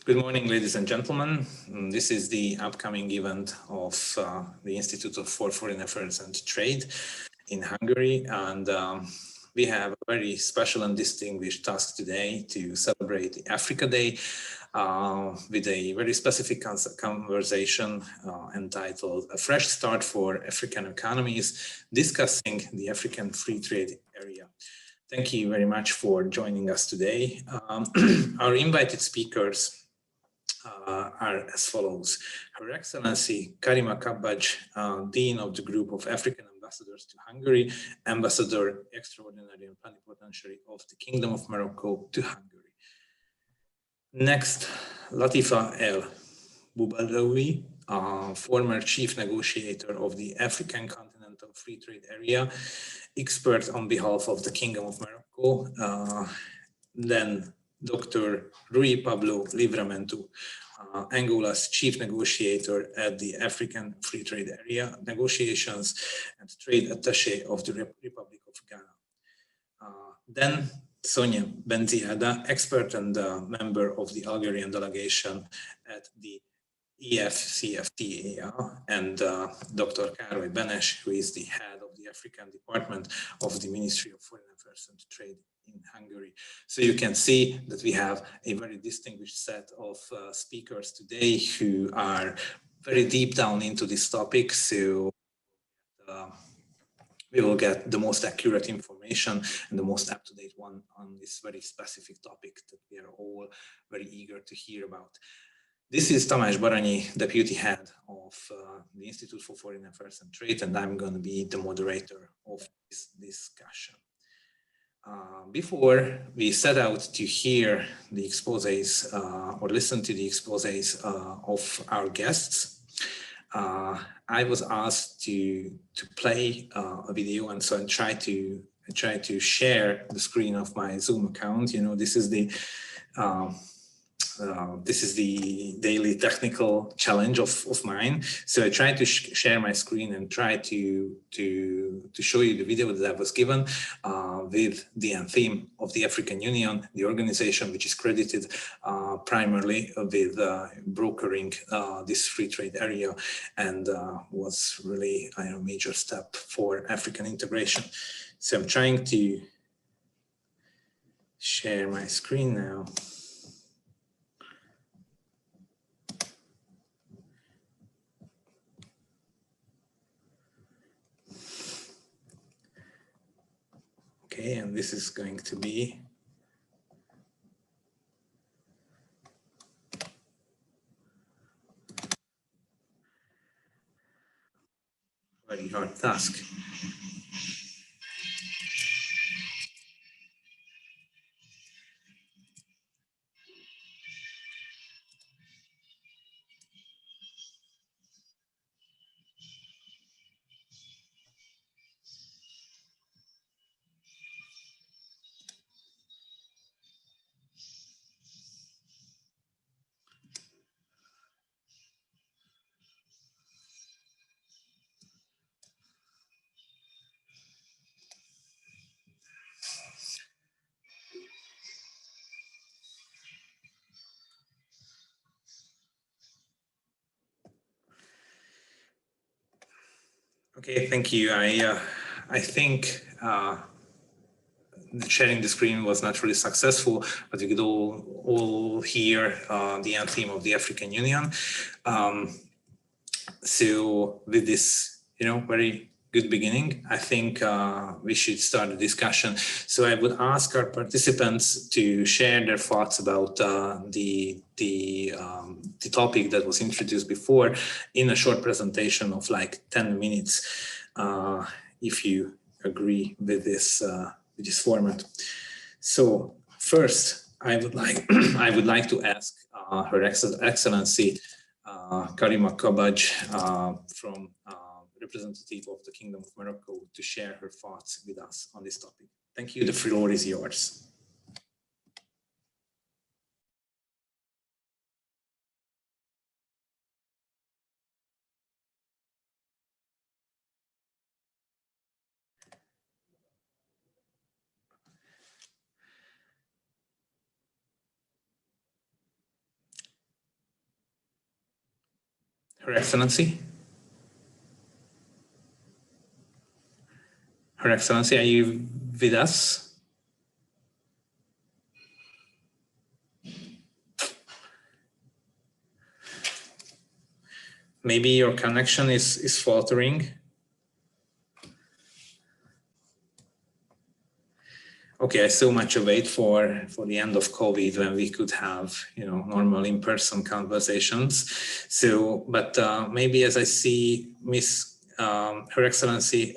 Good morning, ladies and gentlemen. This is the upcoming event of the Institute for Foreign Affairs and Trade in Hungary. And we have a very special and distinguished task today to celebrate the Africa Day with a very specific conversation entitled A Fresh Start for African Economies, discussing the African Free Trade Area. Thank you very much for joining us today. Our invited speakers are as follows. Her Excellency Karima Kabbaj, Dean of the Group of African Ambassadors to Hungary, Ambassador Extraordinary and Plenipotentiary of the Kingdom of Morocco to Hungary. Next, Latifa El Bouabdellaoui, former Chief Negotiator of the African Continental Free Trade Area, expert on behalf of the Kingdom of Morocco. Then Dr. Rui Pedro Livramento, Angola's Chief Negotiator at the African Free Trade Area Negotiations and Trade Attaché of the Republic of Ghana. Then Sonia Benziada, expert and member of the Algerian delegation at the AfCFTA, and Dr. Károly Benes, who is the head of the African Department of the Ministry of Foreign Affairs and Trade in Hungary. So you can see that we have a very distinguished set of speakers today who are very deep down into this topic. So we will get the most accurate information and the most up-to-date one on this very specific topic that we are all very eager to hear about. This is Tamás Baranyi, Deputy Head of the Institute for Foreign Affairs and Trade, and I'm going to be the moderator of this discussion. Before we set out to hear the exposés or listen to the exposés of our guests, I was asked to play a video, and so I try to share the screen of my Zoom account. You know, this is the daily technical challenge of mine. So I try to share my screen and try to show you the video that I was given with the theme of the African Union, the organization which is credited primarily with brokering this free trade area, and was really a major step for African integration. So I'm trying to share my screen now. Okay, and this is going to be a very hard task. Okay, thank you. I think sharing the screen was not really successful, but you could all hear the theme of the African Union. So with this, very good beginning, I think we should start the discussion. So I would ask our participants to share their thoughts about the topic that was introduced before in a short presentation of like 10 minutes, if you agree with this format. So first, I would like to ask Her Excellency Karima Kabbaj from representative of the Kingdom of Morocco to share her thoughts with us on this topic. Thank you. The floor is yours. Her Excellency? Her Excellency, are you with us? Maybe your connection is faltering. Okay, I so much await for the end of COVID when we could have, normal in-person conversations. So, but maybe as I see Her Excellency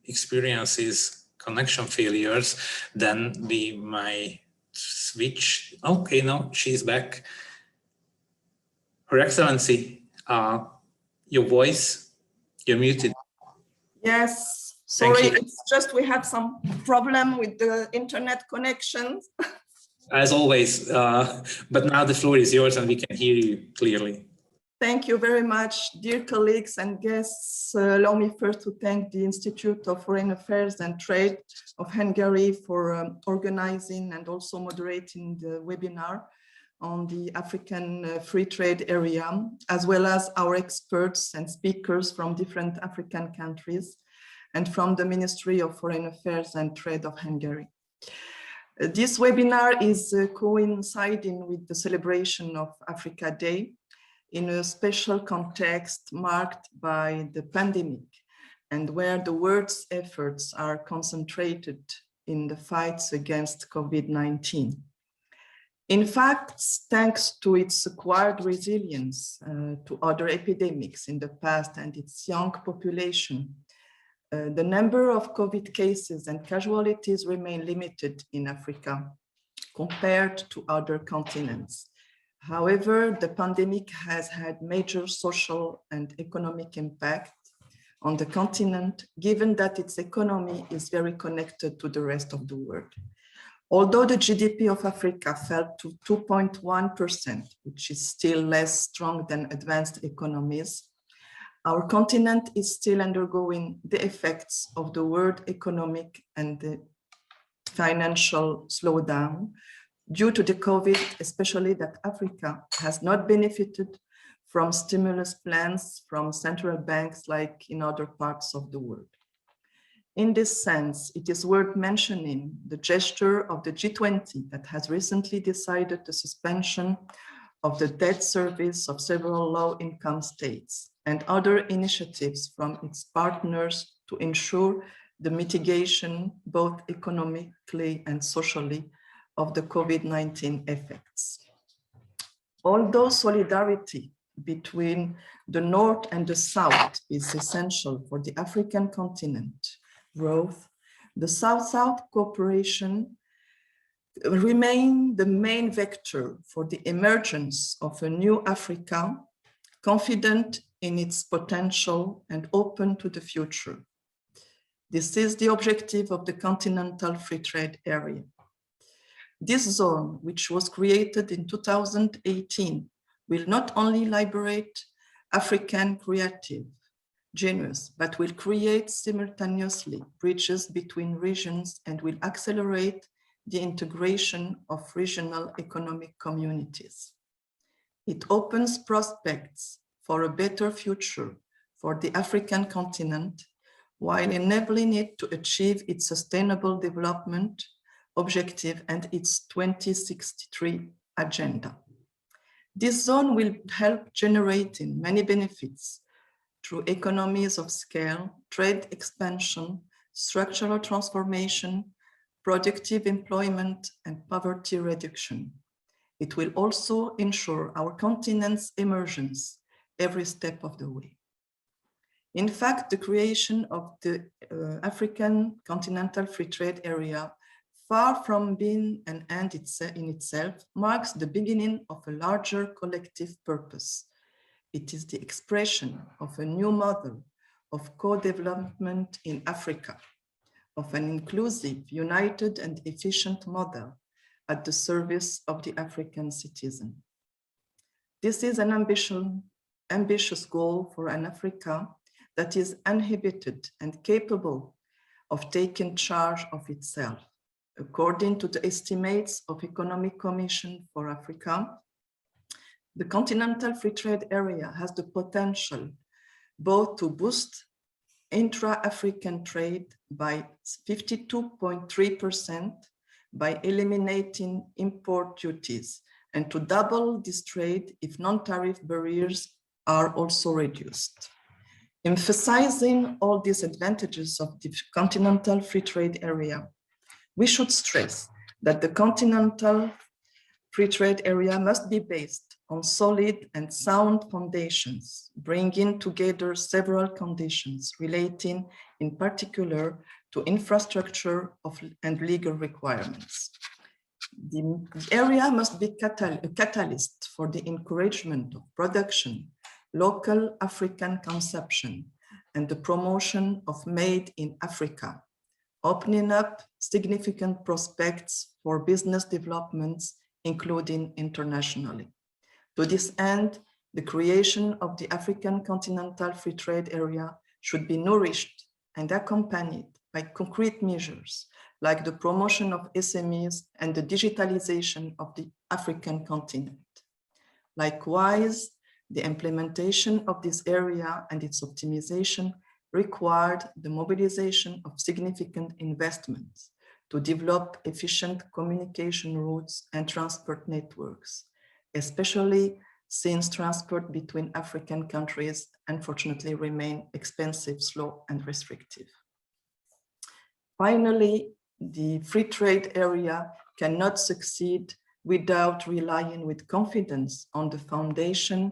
experiences connection failures, then we might switch. Okay, no, she's back. Her Excellency, your voice, you're muted. Yes. Sorry, it's just we had some problem with the internet connection. As always, but now the floor is yours and we can hear you clearly. Thank you very much, dear colleagues and guests. Allow me first to thank the Institute of Foreign Affairs and Trade of Hungary for organizing and also moderating the webinar on the African Free Trade Area, as well as our experts and speakers from different African countries and from the Ministry of Foreign Affairs and Trade of Hungary. This webinar is coinciding with the celebration of Africa Day in a special context marked by the pandemic and where the world's efforts are concentrated in the fights against COVID-19. In fact, thanks to its acquired resilience to other epidemics in the past and its young population, the number of COVID cases and casualties remain limited in Africa compared to other continents. However, the pandemic has had major social and economic impact on the continent, given that its economy is very connected to the rest of the world. Although the GDP of Africa fell to 2.1%, which is still less strong than advanced economies, our continent is still undergoing the effects of the world economic and the financial slowdown due to the COVID, especially that Africa has not benefited from stimulus plans from central banks like in other parts of the world. In this sense, it is worth mentioning the gesture of the G20 that has recently decided the suspension of the debt service of several low-income states and other initiatives from its partners to ensure the mitigation, both economically and socially, of the COVID-19 effects. Although solidarity between the North and the South is essential for the African continent growth, the South-South cooperation remain the main vector for the emergence of a new Africa, confident in its potential and open to the future. This is the objective of the Continental Free Trade Area. This zone, which was created in 2018, will not only liberate African creative genius, but will create simultaneously bridges between regions and will accelerate the integration of regional economic communities. It opens prospects for a better future for the African continent while enabling it to achieve its sustainable development objective and its 2063 agenda. This zone will help generating many benefits through economies of scale, trade expansion, structural transformation, productive employment, and poverty reduction. It will also ensure our continent's emergence every step of the way. In fact, the creation of the African Continental Free Trade Area, far from being an end in itself, marks the beginning of a larger collective purpose. It is the expression of a new model of co-development in Africa, of an inclusive, united, and efficient model at the service of the African citizen. This is an ambitious goal for an Africa that is uninhibited and capable of taking charge of itself. According to the estimates of Economic Commission for Africa, The Continental Free Trade Area has the potential both to boost intra-African trade by 52.3% by eliminating import duties, and to double this trade if non-tariff barriers are also reduced. Emphasizing all these advantages of the Continental Free Trade Area, we should stress that the Continental Free Trade Area must be based on solid and sound foundations, bringing together several conditions relating in particular to infrastructure and legal requirements. The area must be a catalyst for the encouragement of production, local African consumption, and the promotion of Made in Africa, opening up significant prospects for business developments, including internationally. To this end, the creation of the African Continental Free Trade Area should be nourished and accompanied by concrete measures like the promotion of SMEs and the digitalization of the African continent. Likewise, the implementation of this area and its optimization required the mobilization of significant investments to develop efficient communication routes and transport networks, especially since transport between African countries unfortunately remain expensive, slow, and restrictive. Finally, the free trade area cannot succeed without relying with confidence on the foundation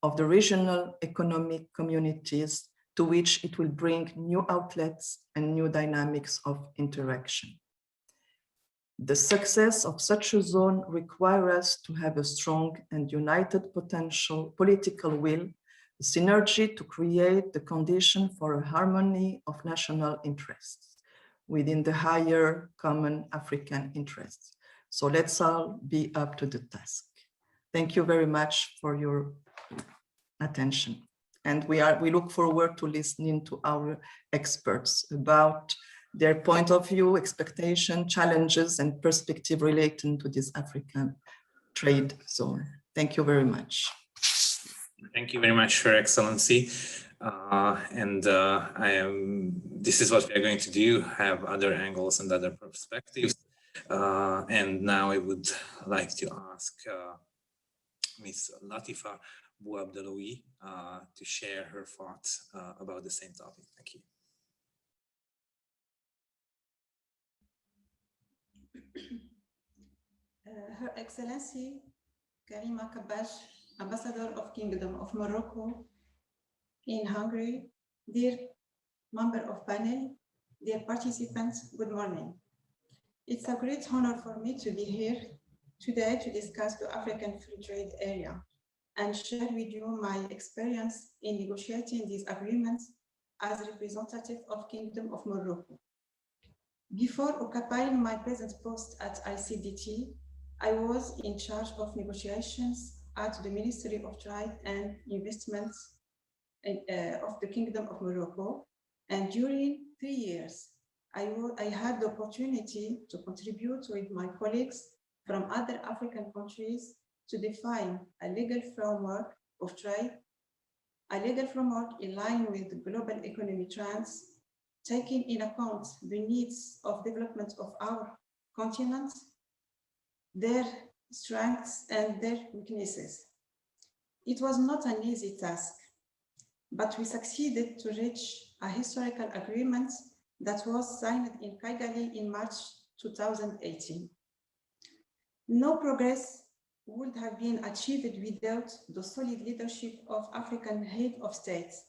of the regional economic communities to which it will bring new outlets and new dynamics of interaction. The success of such a zone requires us to have a strong and united potential political will, a synergy to create the condition for a harmony of national interests within the higher common African interests. So let's all be up to the task. Thank you very much for your attention. And we look forward to listening to our experts about their point of view, expectation, challenges, and perspective relating to this African trade zone. Thank you very much. Thank you very much, Your Excellency. This is what we are going to do, have other angles and other perspectives. And now I would like to ask Ms. Latifa El Bouabdellaoui to share her thoughts about the same topic. Thank you. Her Excellency Karima Kabbaj, Ambassador of Kingdom of Morocco in Hungary, dear member of panel, dear participants, good morning. It's a great honor for me to be here today to discuss the African Free Trade Area and share with you my experience in negotiating these agreements as representative of Kingdom of Morocco. Before occupying my present post at ICDT, I was in charge of negotiations at the Ministry of Trade and Investments of the Kingdom of Morocco. And during 3 years, I had the opportunity to contribute with my colleagues from other African countries to define a legal framework of trade, a legal framework in line with the global economic trends, taking in account the needs of development of our continent, their strengths and their weaknesses. It was not an easy task, but we succeeded to reach a historical agreement that was signed in Kigali in March 2018. No progress would have been achieved without the solid leadership of African heads of states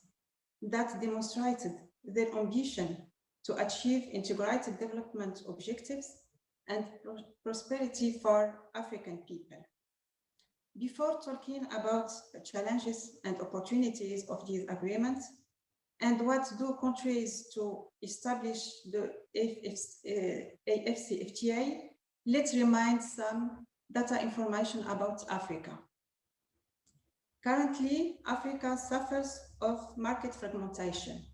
that demonstrated their ambition to achieve integrated development objectives and prosperity for African people. Before talking about the challenges and opportunities of these agreements and what do countries to establish the AfCFTA, let's remind some data information about Africa. Currently, Africa suffers of market fragmentation,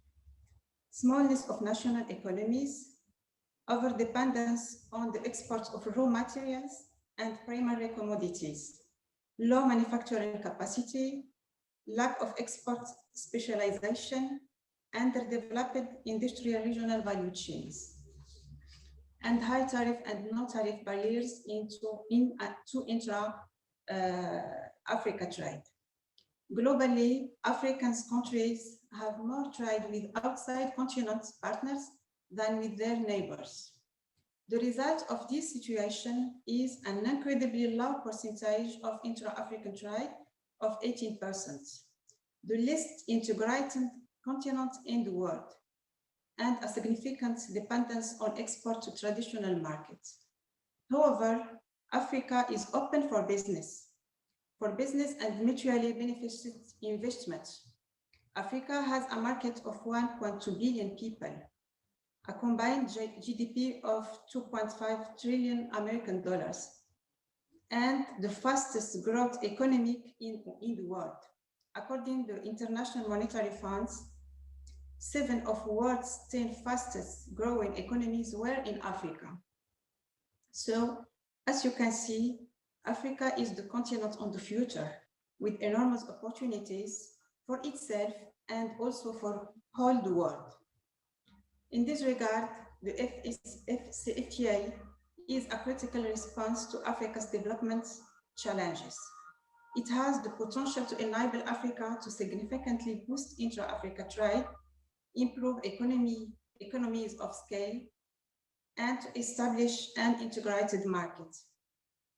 smallness of national economies, overdependence on the export of raw materials and primary commodities, low manufacturing capacity, lack of export specialization, underdeveloped industrial regional value chains, and high tariff and no-tariff barriers to intra-Africa trade. Globally, African countries have more trade with outside continent partners than with their neighbors. The result of this situation is an incredibly low percentage of intra-African trade of 18%, the least integrated continent in the world, and a significant dependence on export to traditional markets. However, Africa is open for business and mutually beneficial investment. Africa has a market of 1.2 billion people, a combined GDP of 2.5 trillion American dollars, and the fastest growth economy in the world. According to International Monetary Funds, 7 of the world's 10 fastest growing economies were in Africa. So, as you can see, Africa is the continent on the future with enormous opportunities for itself and also for all the world. In this regard, the AfCFTA is a critical response to Africa's development challenges. It has the potential to enable Africa to significantly boost intra-Africa trade, improve economies of scale, and to establish an integrated market.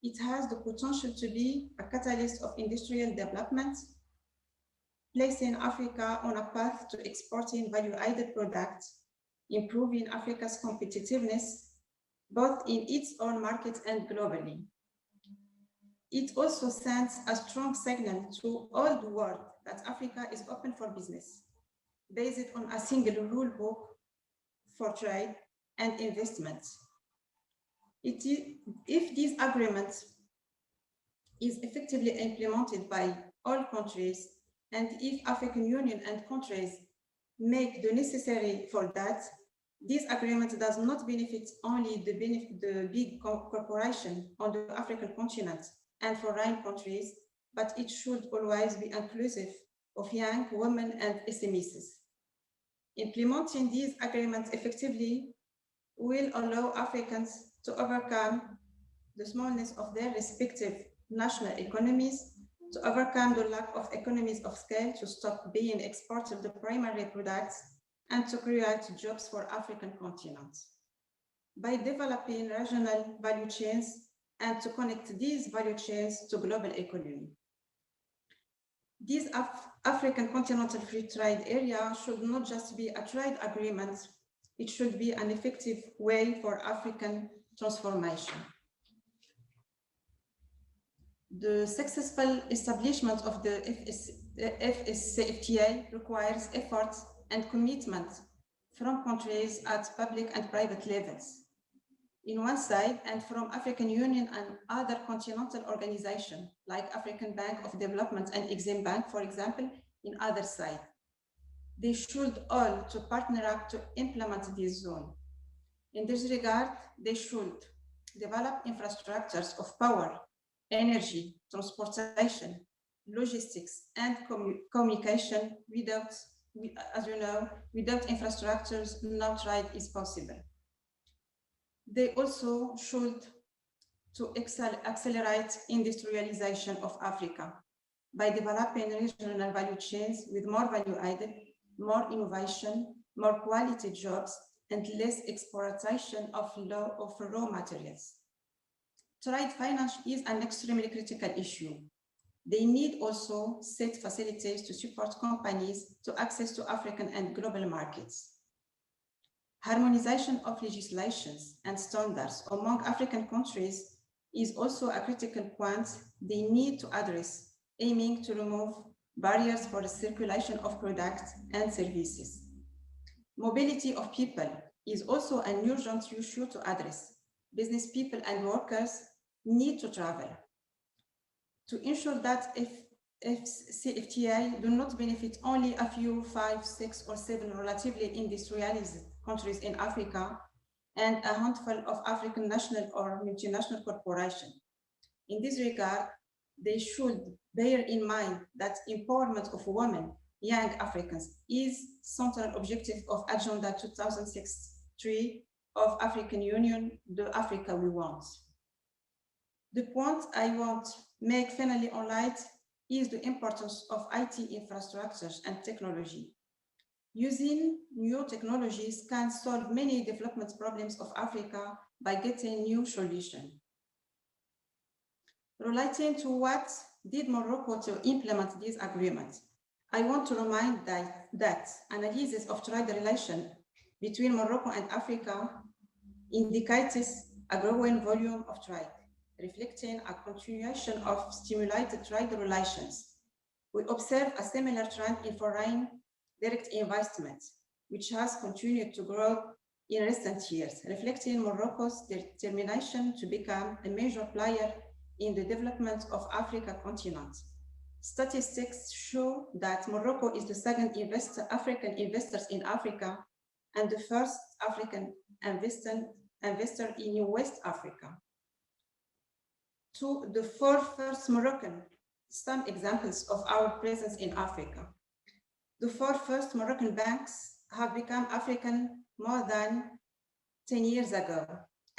It has the potential to be a catalyst of industrial development, placing Africa on a path to exporting value-added products, improving Africa's competitiveness, both in its own market and globally. It also sends a strong signal to all the world that Africa is open for business, based on a single rule book for trade and investment. If this agreement is effectively implemented by all countries, and if African Union and countries make the necessary for that, this agreement does not benefit only the big corporation on the African continent and foreign countries, but it should always be inclusive of young women and SMEs. Implementing these agreements effectively will allow Africans to overcome the smallness of their respective national economies, to overcome the lack of economies of scale, to stop being exported the primary products, and to create jobs for African continents. By developing regional value chains and to connect these value chains to global economy. This African continental free trade area should not just be a trade agreement, it should be an effective way for African transformation. The successful establishment of the AfCFTA requires effort and commitment from countries at public and private levels, in one side, and from African Union and other continental organizations like African Bank of Development and Exim Bank, for example, in other side. They should all to partner up to implement this zone. In this regard, they should develop infrastructures of power, energy, transportation, logistics, and communication. Without, as you know, without infrastructures, no trade is possible. They also should to accelerate industrialization of Africa by developing regional value chains with more value added, more innovation, more quality jobs, and less exploitation of raw materials. Trade finance is an extremely critical issue. They need also set facilities to support companies to access to African and global markets. Harmonization of legislations and standards among African countries is also a critical point they need to address, aiming to remove barriers for the circulation of products and services. Mobility of people is also an urgent issue to address. Business people and workers need to travel. To ensure that AfCFTA do not benefit only a few 5, 6, or 7 relatively industrialized countries in Africa and a handful of African national or multinational corporations. In this regard, they should bear in mind that empowerment of women, young Africans, is central objective of Agenda 2063 of African Union, the Africa we want. The point I want to make finally on light is the importance of IT infrastructures and technology. Using new technologies can solve many development problems of Africa by getting new solutions. Relating to what did Morocco to implement this agreement, I want to remind that analysis of trade relations between Morocco and Africa indicates a growing volume of trade, reflecting a continuation of stimulated trade relations. We observe a similar trend in foreign direct investment, which has continued to grow in recent years, reflecting Morocco's determination to become a major player in the development of Africa continent. Statistics show that Morocco is the second African investor in Africa and the first African investor in West Africa. To the four first Moroccan, some examples of our presence in Africa. The four first Moroccan banks have become African more than 10 years ago,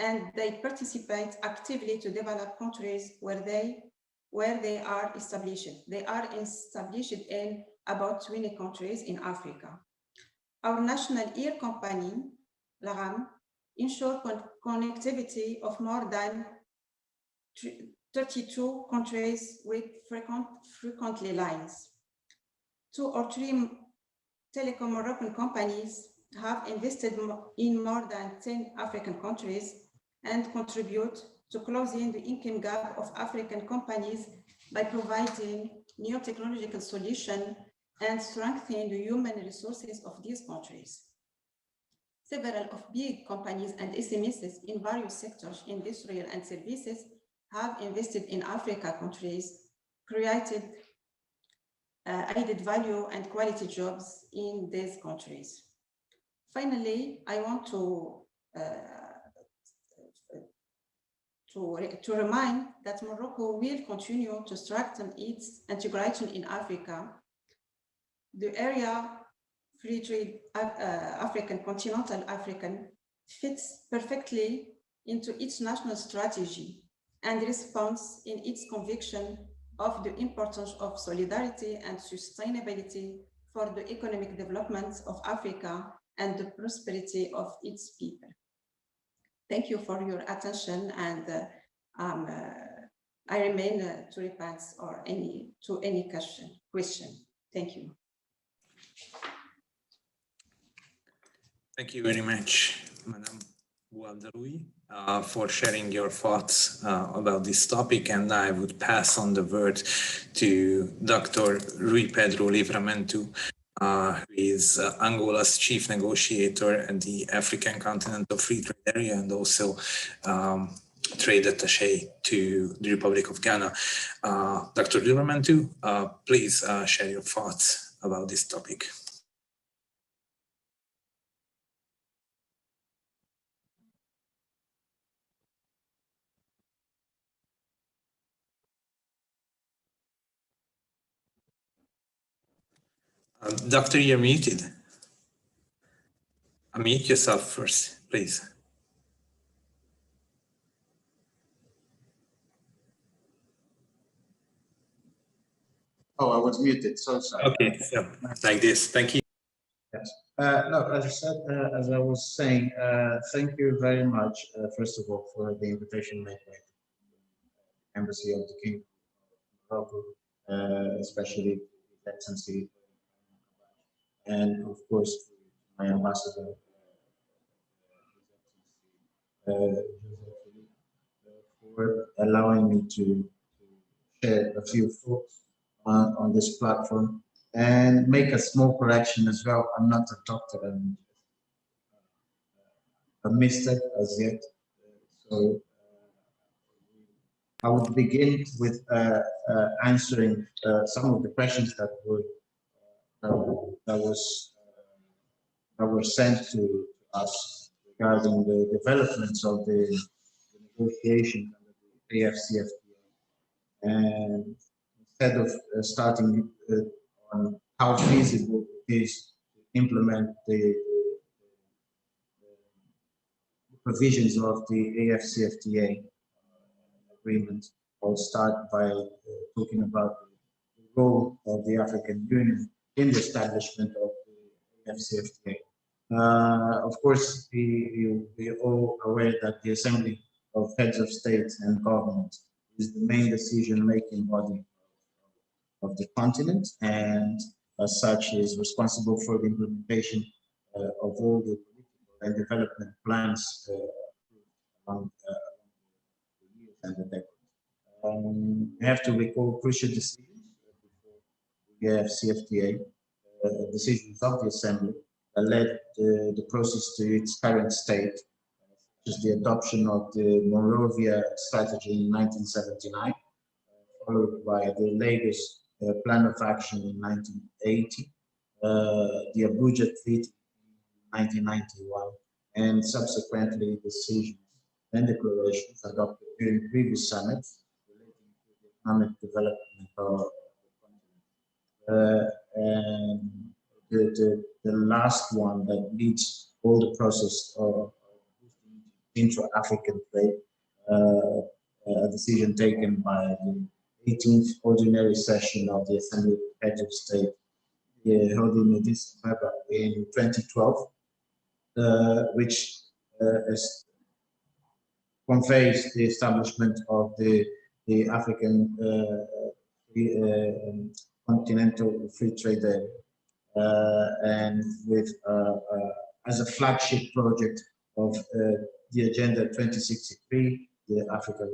and they participate actively to develop countries where they are established. They are established in about 20 countries in Africa. Our national air company, LARAM, ensures connectivity of more than 32 countries with frequently lines. 2 or 3 telecom Moroccan companies have invested in more than 10 African countries and contribute to closing the income gap of African companies by providing new technological solutions and strengthening the human resources of these countries. Several of big companies and SMEs in various sectors, industrial and services, have invested in Africa countries, created added value and quality jobs in these countries. Finally, I want to remind that Morocco will continue to strengthen its integration in Africa. The area free trade African, continental African, fits perfectly into its national strategy and responds in its conviction of the importance of solidarity and sustainability for the economic development of Africa and the prosperity of its people. Thank you for your attention, and I remain to response or any question. Thank you. Thank you very much, Madam Bouabdellaoui, for sharing your thoughts about this topic, and I would pass on the word to Dr. Rui Pedro Livramento, who is Angola's chief negotiator at the African Continental Free Trade Area and also trade attaché to the Republic of Ghana. Dr. Livramento, please share your thoughts about this topic. Doctor, you're muted. Unmute yourself first, please. Oh, I was muted, so sorry. Okay, so like this, thank you. Yes. No, as I said, as I was saying, thank you very much, first of all, for the invitation made by the Embassy of the Kingdom of Morocco, especially the Excellency, and of course, my ambassador, for allowing me to share a few thoughts on this platform and make a small correction as well. I'm not a doctor, I'm a mistake as yet. So I would begin with answering some of the questions that were sent to us regarding the developments of the negotiation under the AfCFTA. And instead of starting on how feasible it is to implement the provisions of the AfCFTA agreement, I'll start by talking about the role of the African Union in the establishment of the AfCFTA. Of course, we are all aware that the Assembly of Heads of State and Government is the main decision-making body of the continent, and as such is responsible for the implementation of all the political and development plans along the years and the decades. We have to recall crucial decisions before the CFTA, decisions of the Assembly that led the process to its current state, such as the adoption of the Monrovia strategy in 1979, followed by the Lagos Plan of Action in 1980, the Abuja Treaty in 1991, and subsequently decisions and declarations adopted during previous summits relating to the economic development of the continent. And the last one that leads all the process of intra-African trade, a decision taken by the 18th Ordinary Session of the Assembly of Heads of State held in Addis Ababa in 2012, which conveys the establishment of the African Continental Free Trade Area, and with as a flagship project of the Agenda 2063, the Africa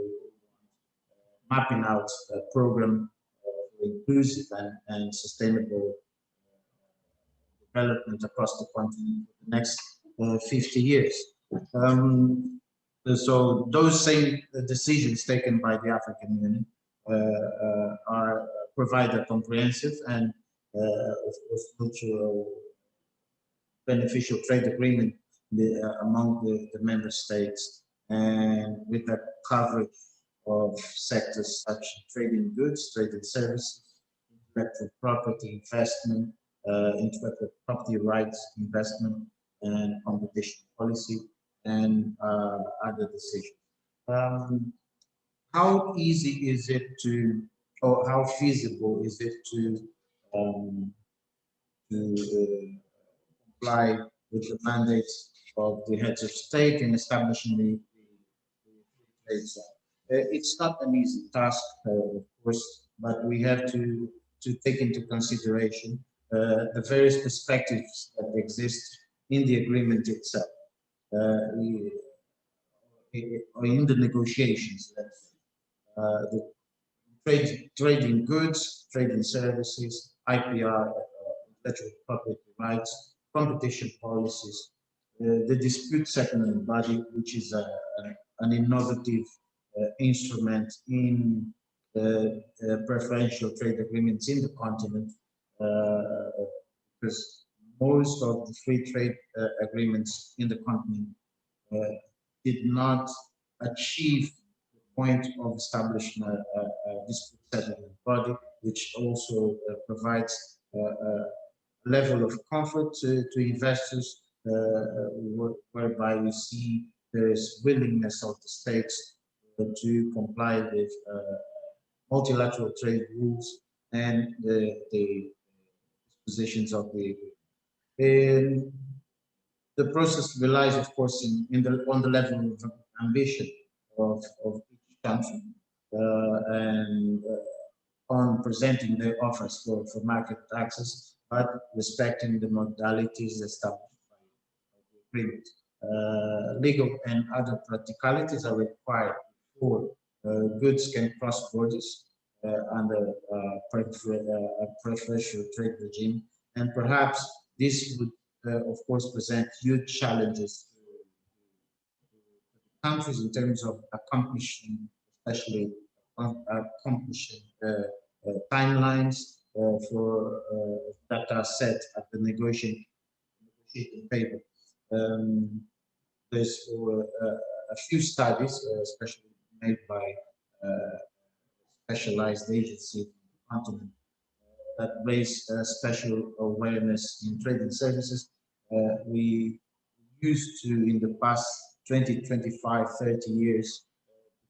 mapping out a program for inclusive and sustainable development across the continent for the next 50 years. So those same decisions taken by the African Union provide a comprehensive and of course mutual beneficial trade agreement among the member states, and with a coverage of sectors such as trade in goods, trade in services, intellectual property investment, intellectual property rights investment, and competition policy, and other decisions. How easy is it to, or how feasible is it to comply with the mandates of the heads of state in establishing the trade zone? It's not an easy task, of course, but we have to take into consideration the various perspectives that exist in the agreement itself, in the negotiations. The trade in goods, trade in services, IPR, intellectual property rights, competition policies, the dispute settlement body, which is an innovative instrument in preferential trade agreements in the continent, because most of the free trade agreements in the continent did not achieve the point of establishing a dispute settlement body, which also provides a level of comfort to investors, whereby we see there is willingness of the states to comply with multilateral trade rules and the dispositions of the agreement. The process relies, of course, on the level of ambition of each country and on presenting their offers for market access, but respecting the modalities established by the agreement. Legal and other practicalities are required before goods can cross borders under a preferential trade regime, and perhaps this would of course present huge challenges to countries in terms of accomplishing, especially accomplishing timelines for that are set at the negotiating table. There's a few studies, especially made by specialized agency on the continent that raise special awareness in trading services. We used to, in the past 20, 25, 30 years,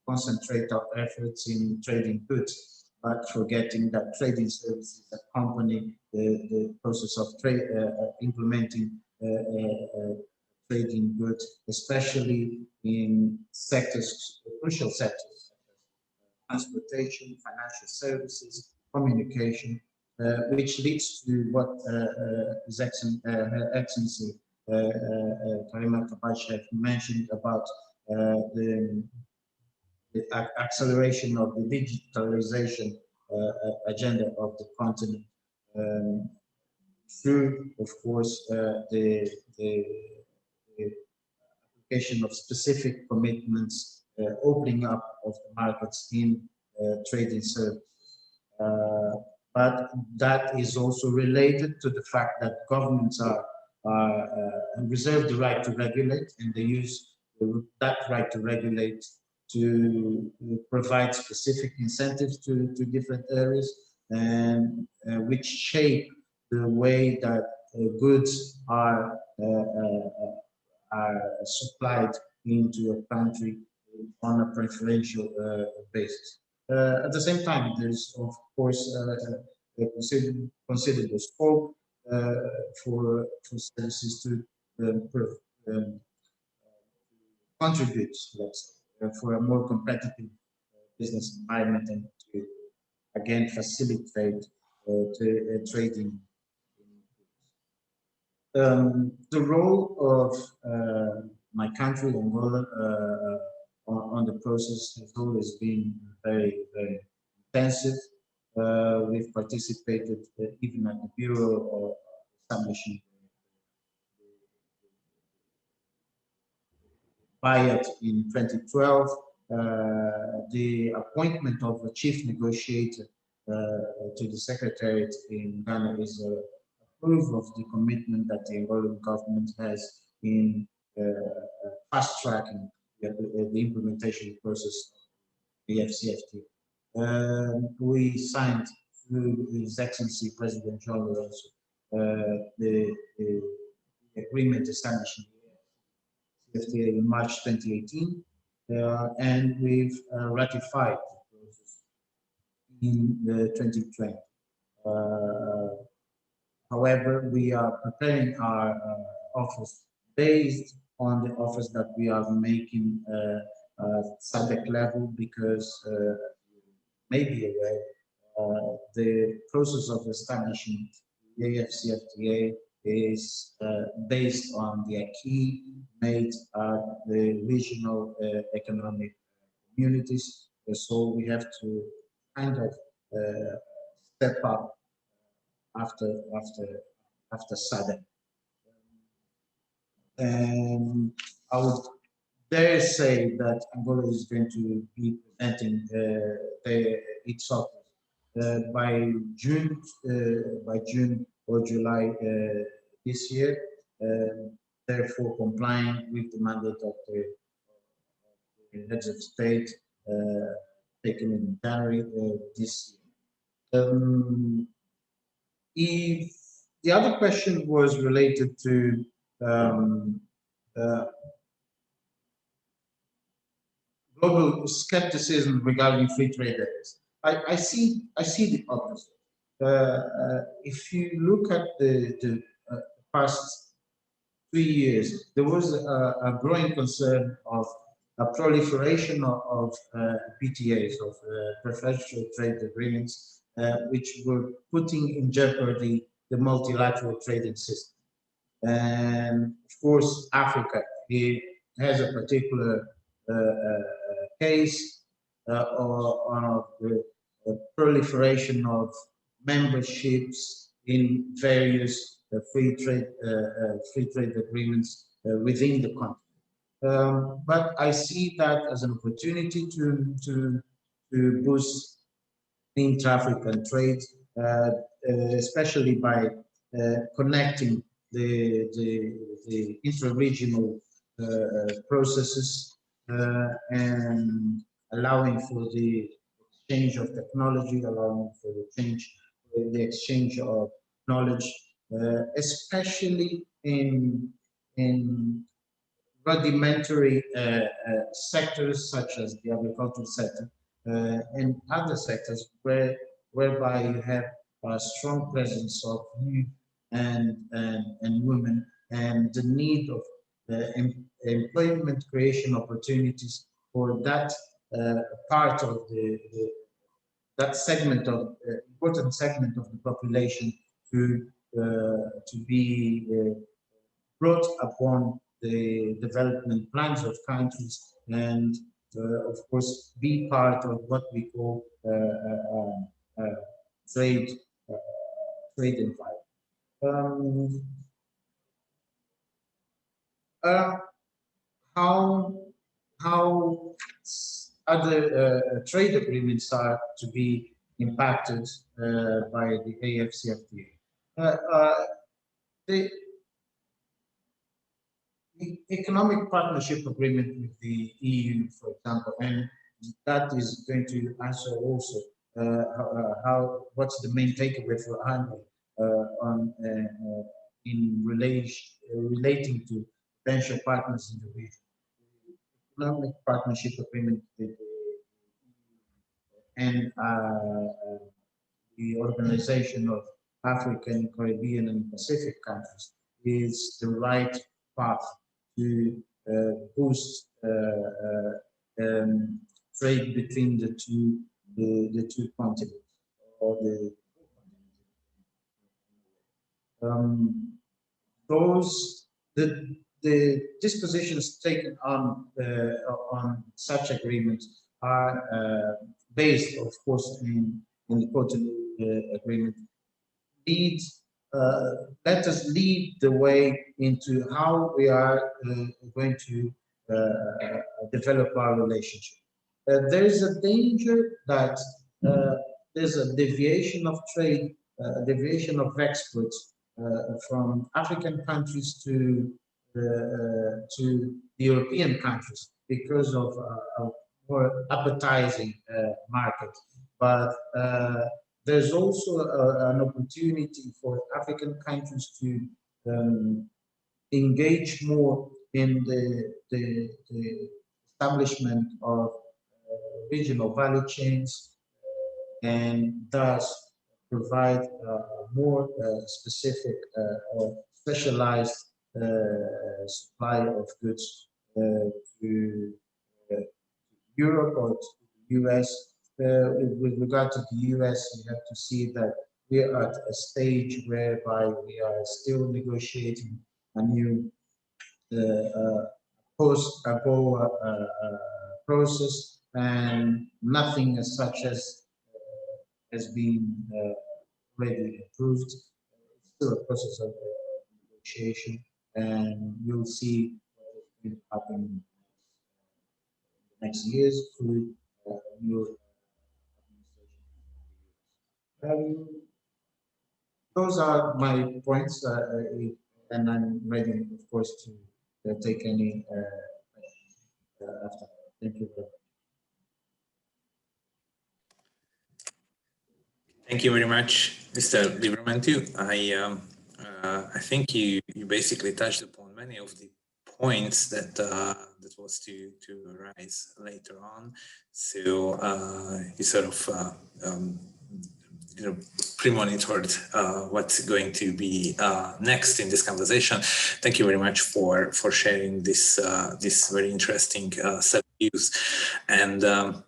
concentrate our efforts in trading goods, but forgetting that trading services accompany the process of implementing trading goods, especially in sectors, crucial sectors, transportation, financial services, communication, which leads to what His Her Excellency Karima Kabbaj have mentioned about the acceleration of the digitalization agenda of the continent, through, of course, the application of specific commitments, opening up of the markets in trading services. But that is also related to the fact that governments are reserve the right to regulate, and they use that right to regulate to provide specific incentives to different areas, and which shape the way that goods are supplied into a country on a preferential basis. At the same time, there's of course a considerable scope for services to contribute, let's say, for a more competitive business environment, and to again facilitate trading. The role of my country, Angola, on the process has always been very, very intensive. We've participated even at the Bureau of establishing IFAT in 2012. The appointment of a chief negotiator to the Secretariat in Ghana is a proof of the commitment that the Angolan government has in fast-tracking the implementation process of the AfCFTA. We signed through His Excellency President John Lorenzo the agreement establishing the AfCFTA in March 2018, and we've ratified the process in 2020. However, we are preparing our office based on the offers that we are making SADC level, because maybe aware, the process of establishing the AfCFTA is based on the acquis made at the regional economic communities. So we have to kind of step up after SADC. And I would dare say that Angola is going to be presenting its offers by June or July this year, therefore complying with the mandate of the heads of state taken in January this year. If the other question was related to global skepticism regarding free trade areas, I see the opposite. If you look at the past 3 years, there was a growing concern of a proliferation of PTAs, of preferential trade agreements, which were putting in jeopardy the multilateral trading system. And of course, Africa has a particular case of the proliferation of memberships in various free trade agreements within the continent. But I see that as an opportunity to boost intra-African trade, especially by connecting the intra-regional processes and allowing for the exchange of technology, allowing for the exchange of knowledge, especially in rudimentary sectors such as the agricultural sector and other sectors whereby you have a strong presence of youth and women, and the need of employment creation opportunities for that part of that segment of important segment of the population to be brought upon the development plans of countries, and of course be part of what we call trade environment. How other trade agreements are to be impacted by the AfCFTA. The economic partnership agreement with the EU, for example, and that is going to answer also what's the main takeaway for Hungary in relating to potential partners in the region. Economic partnership agreement with and the Organization of African, Caribbean, and Pacific countries is the right path to boost trade between the two continents, or the dispositions taken on such agreements are based, of course, in the Continental agreement. Let us lead the way into how we are going to develop our relationship. There is a danger that there's a deviation of trade, deviation of exports from African countries to the European countries because of a more appetizing market. But there's also an opportunity for African countries to engage more in the establishment of regional value chains, and thus provide more specific or specialized supply of goods to Europe or to the US. With regard to the US, you have to see that we are at a stage whereby we are still negotiating a new post-AGOA process, and nothing as such has been already approved. It's still a process of negotiation, and you'll see what will happen in the next years through new administration. Those are my points, and I'm ready, of course, to take any after. Thank you very much. Thank you very much, Mr. Livramento. I think you basically touched upon many of the points that that was to arise later on. So you sort of pre-monitored what's going to be next in this conversation. Thank you very much for sharing this this very interesting set of views. And I'd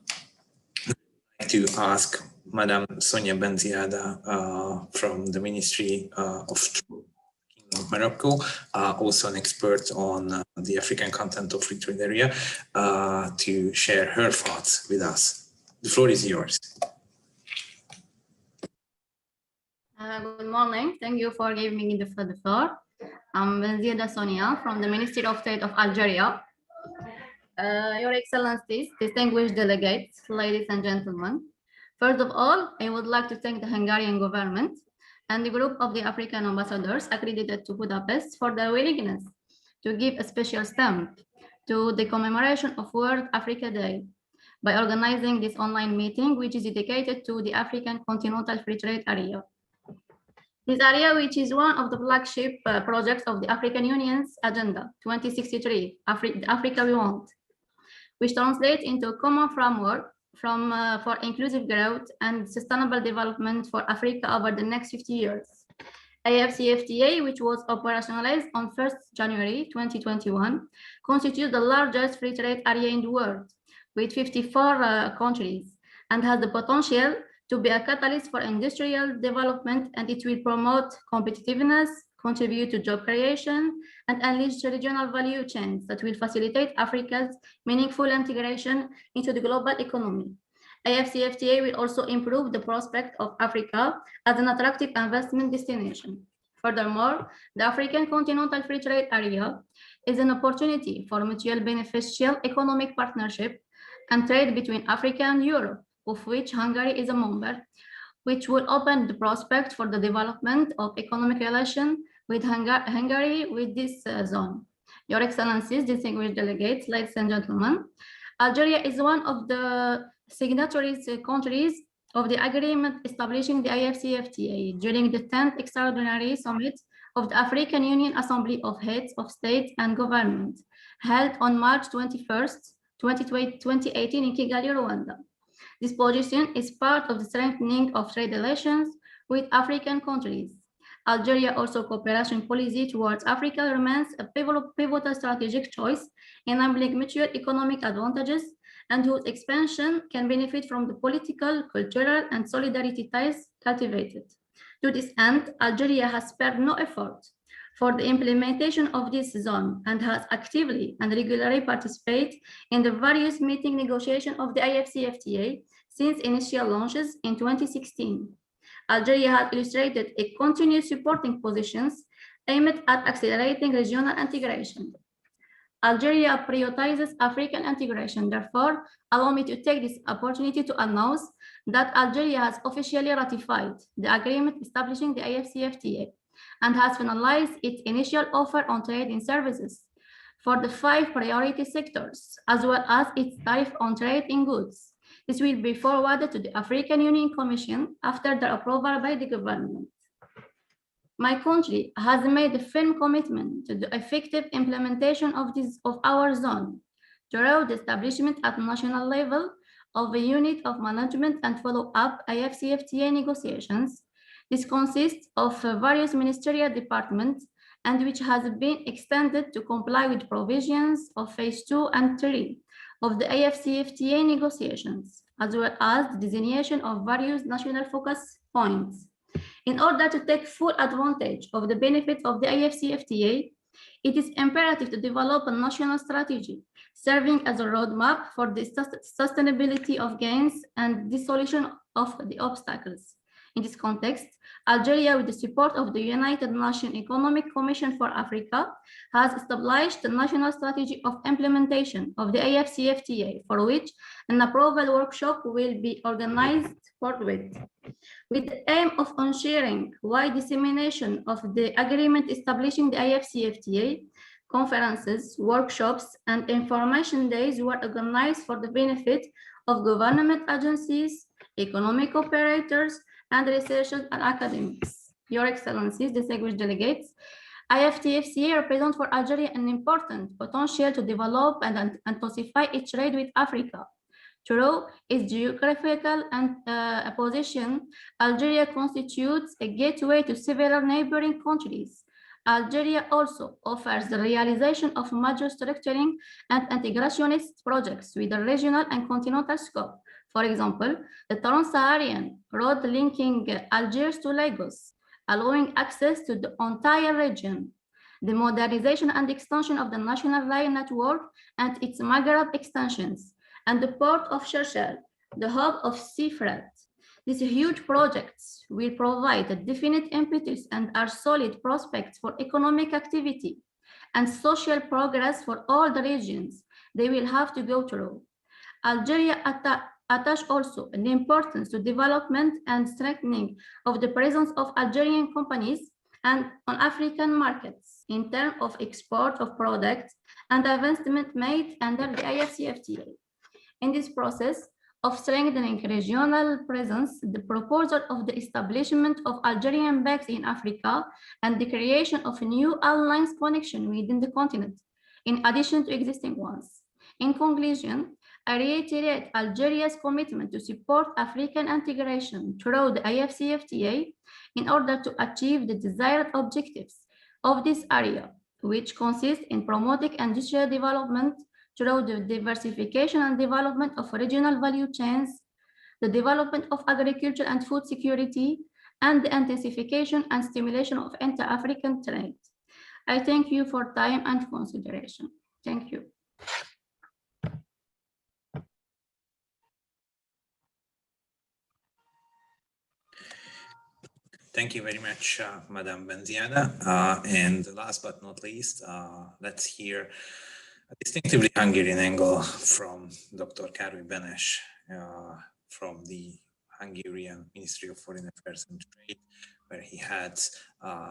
like to ask Madam Sonia Benziada from the Ministry of Trade of Morocco, also an expert on the African content of free trade area, to share her thoughts with us. The floor is yours. Good morning. Thank you for giving me the floor. I'm Benziada Sonia from the Ministry of Trade of Algeria. Your Excellencies, distinguished delegates, ladies and gentlemen. First of all, I would like to thank the Hungarian government and the group of the African ambassadors accredited to Budapest for their willingness to give a special stamp to the commemoration of World Africa Day by organizing this online meeting, which is dedicated to the African Continental Free Trade Area. This area, which is one of the flagship projects of the African Union's Agenda 2063, Africa We Want, which translates into a common framework for inclusive growth and sustainable development for Africa over the next 50 years. AfCFTA, which was operationalized on 1st January 2021, constitutes the largest free trade area in the world, with 54 countries, and has the potential to be a catalyst for industrial development, and it will promote competitiveness, contribute to job creation, and unleash regional value chains that will facilitate Africa's meaningful integration into the global economy. AfCFTA will also improve the prospect of Africa as an attractive investment destination. Furthermore, the African Continental Free Trade Area is an opportunity for mutual beneficial economic partnership and trade between Africa and Europe, of which Hungary is a member, which will open the prospect for the development of economic relations with Hungary with this zone. Your Excellencies, distinguished delegates, ladies and gentlemen, Algeria is one of the signatories countries of the agreement establishing the AfCFTA during the 10th Extraordinary Summit of the African Union Assembly of Heads of State and Government, held on March 21st, 2018 in Kigali, Rwanda. This position is part of the strengthening of trade relations with African countries. Algeria also cooperation policy towards Africa remains a pivotal strategic choice, enabling mutual economic advantages and whose expansion can benefit from the political, cultural, and solidarity ties cultivated. To this end, Algeria has spared no effort for the implementation of this zone and has actively and regularly participated in the various meeting negotiations of the AfCFTA since initial launches in 2016. Algeria has illustrated a continuous supporting positions aimed at accelerating regional integration. Algeria prioritizes African integration. Therefore, allow me to take this opportunity to announce that Algeria has officially ratified the agreement establishing the AfCFTA and has finalized its initial offer on trade in services for the 5 priority sectors, as well as its tariff on trade in goods. This will be forwarded to the African Union Commission after their approval by the government. My country has made a firm commitment to the effective implementation of our zone through the establishment at national level of a unit of management and follow-up AfCFTA negotiations. This consists of various ministerial departments and which has been extended to comply with provisions of phase 2 and 3 of the AfCFTA negotiations, as well as the designation of various national focus points. In order to take full advantage of the benefits of the AfCFTA, it is imperative to develop a national strategy serving as a roadmap for the sustainability of gains and the solution of the obstacles. In this context, Algeria, with the support of the United Nations Economic Commission for Africa, has established the national strategy of implementation of the AfCFTA, for which an approval workshop will be organized forthwith, with the aim of ensuring wide dissemination of the agreement establishing the AfCFTA. Conferences, workshops, and information days were organized for the benefit of government agencies, economic operators, and researchers and academics. Your Excellencies, distinguished delegates, AfCFTA represents for Algeria an important potential to develop and intensify its trade with Africa. Through its geographical position, Algeria constitutes a gateway to several neighboring countries. Algeria also offers the realization of major structuring and integrationist projects with a regional and continental scope. For example, the Trans-Saharan road linking Algiers to Lagos, allowing access to the entire region, the modernization and extension of the national rail network and its Maghreb extensions, and the port of Sharjah, the hub of sea freight. These huge projects will provide a definite impetus and are solid prospects for economic activity and social progress for all the regions they will have to go through. Algeria attaches also an importance to development and strengthening of the presence of Algerian companies and on African markets in terms of export of products and investment made under the AfCFTA. In this process of strengthening regional presence, the proposal of the establishment of Algerian banks in Africa and the creation of new alliance connection within the continent, in addition to existing ones. In conclusion, I reiterate Algeria's commitment to support African integration through the AfCFTA in order to achieve the desired objectives of this area, which consist in promoting industrial development through the diversification and development of regional value chains, the development of agriculture and food security, and the intensification and stimulation of inter-African trade. I thank you for time and consideration. Thank you. Thank you very much, Madam Benziada. And last but not least, let's hear a distinctively Hungarian angle from Dr. Rui Benes from the Hungarian Ministry of Foreign Affairs and Trade, where he had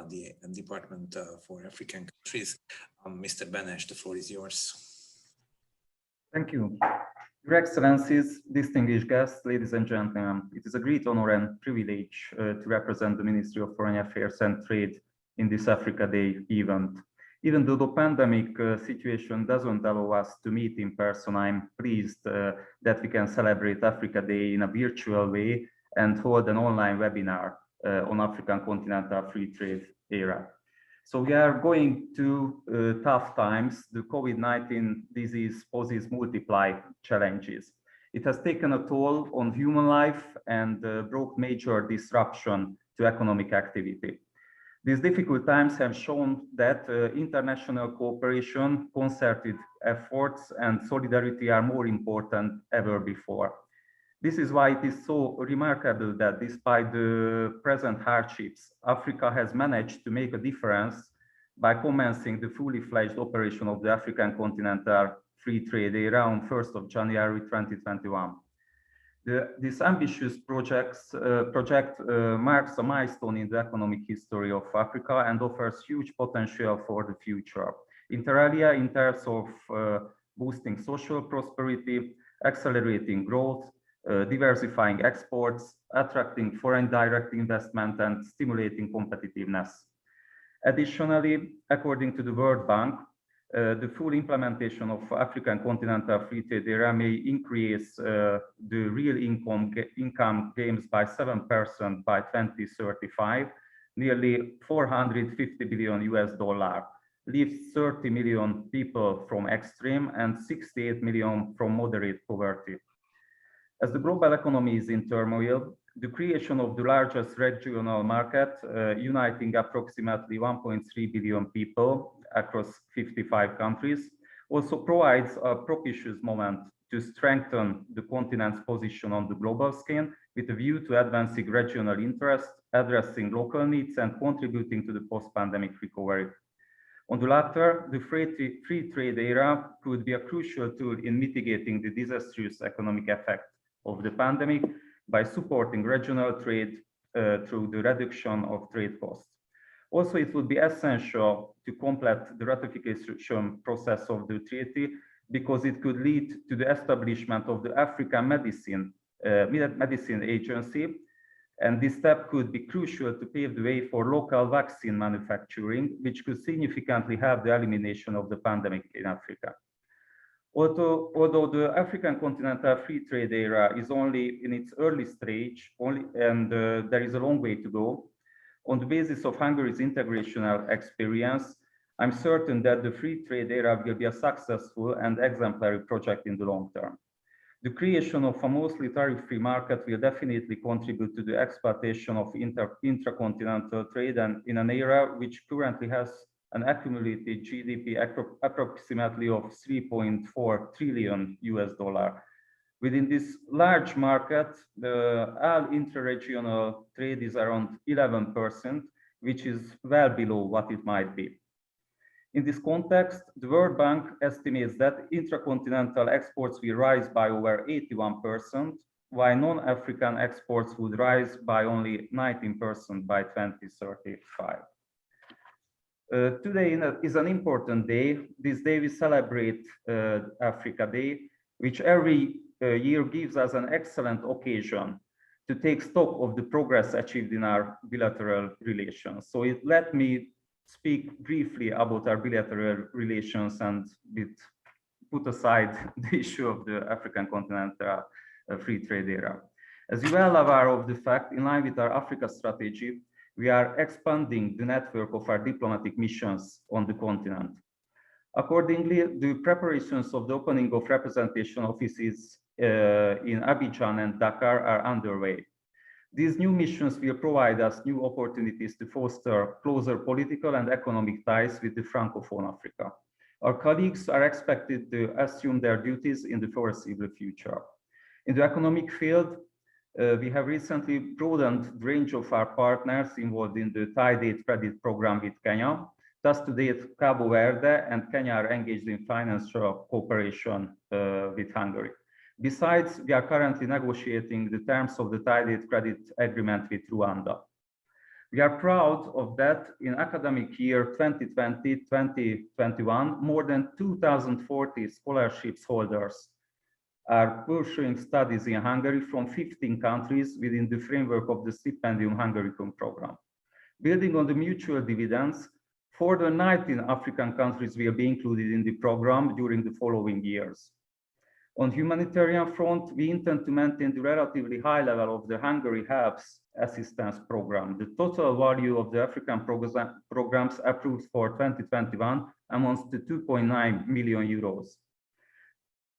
the Department for African Countries. Mr. Benes, the floor is yours. Thank you. Your Excellencies, distinguished guests, ladies and gentlemen, it is a great honor and privilege to represent the Ministry of Foreign Affairs and Trade in this Africa Day event. Even though the pandemic situation doesn't allow us to meet in person, I'm pleased that we can celebrate Africa Day in a virtual way and hold an online webinar on African Continental Free Trade era. So we are going to tough times. The COVID-19 disease poses multiple challenges. It has taken a toll on human life and brought major disruption to economic activity. These difficult times have shown that international cooperation, concerted efforts, and solidarity are more important ever before. This is why it is so remarkable that despite the present hardships, Africa has managed to make a difference by commencing the fully fledged operation of the African Continental Free Trade era on 1st of January 2021. This ambitious project marks a milestone in the economic history of Africa and offers huge potential for the future, inter alia in terms of boosting social prosperity, accelerating growth, diversifying exports, attracting foreign direct investment, and stimulating competitiveness. Additionally, according to the World Bank, the full implementation of African Continental Free Trade era may increase the real income gains by 7% by 2035, nearly $450 billion, leaves 30 million people from extreme and 68 million from moderate poverty. As the global economy is in turmoil, the creation of the largest regional market, uniting approximately 1.3 billion people across 55 countries, also provides a propitious moment to strengthen the continent's position on the global scene with a view to advancing regional interests, addressing local needs, and contributing to the post-pandemic recovery. On the latter, the free trade era could be a crucial tool in mitigating the disastrous economic effect of the pandemic by supporting regional trade through the reduction of trade costs. Also, it would be essential to complete the ratification process of the treaty because it could lead to the establishment of the African Medicine Agency, and this step could be crucial to pave the way for local vaccine manufacturing, which could significantly help the elimination of the pandemic in Africa. Although the African Continental Free Trade era is only in its early stage, and there is a long way to go, on the basis of Hungary's integrational experience, I'm certain that the free trade era will be a successful and exemplary project in the long term. The creation of a mostly tariff-free market will definitely contribute to the exploitation of intracontinental trade, and in an era which currently has an accumulated GDP approximately of $3.4 trillion. Within this large market, the all intra-regional trade is around 11%, which is well below what it might be. In this context, the World Bank estimates that intracontinental exports will rise by over 81%, while non-African exports would rise by only 19% by 2035. Today is an important day. This day we celebrate Africa Day, which every year gives us an excellent occasion to take stock of the progress achieved in our bilateral relations. So let me speak briefly about our bilateral relations and put aside the issue of the African Continental free trade area. As you well aware of the fact, in line with our Africa strategy, we are expanding the network of our diplomatic missions on the continent. Accordingly, the preparations of the opening of representation offices in Abidjan and Dakar are underway. These new missions will provide us new opportunities to foster closer political and economic ties with the Francophone Africa. Our colleagues are expected to assume their duties in the foreseeable future. In the economic field, we have recently broadened the range of our partners involved in the Thai Date Credit Program with Kenya. Thus, to date, Cabo Verde and Kenya are engaged in financial cooperation with Hungary. Besides, we are currently negotiating the terms of the Thai Date Credit Agreement with Rwanda. We are proud of that in academic year 2020-2021, more than 2,040 scholarships holders are pursuing studies in Hungary from 15 countries within the framework of the Stipendium Hungaricum program. Building on the mutual dividends, further 19 African countries will be included in the program during the following years. On humanitarian front, we intend to maintain the relatively high level of the Hungary Helps Assistance Program. The total value of the African programs approved for 2021 amounts to 2.9 million euros.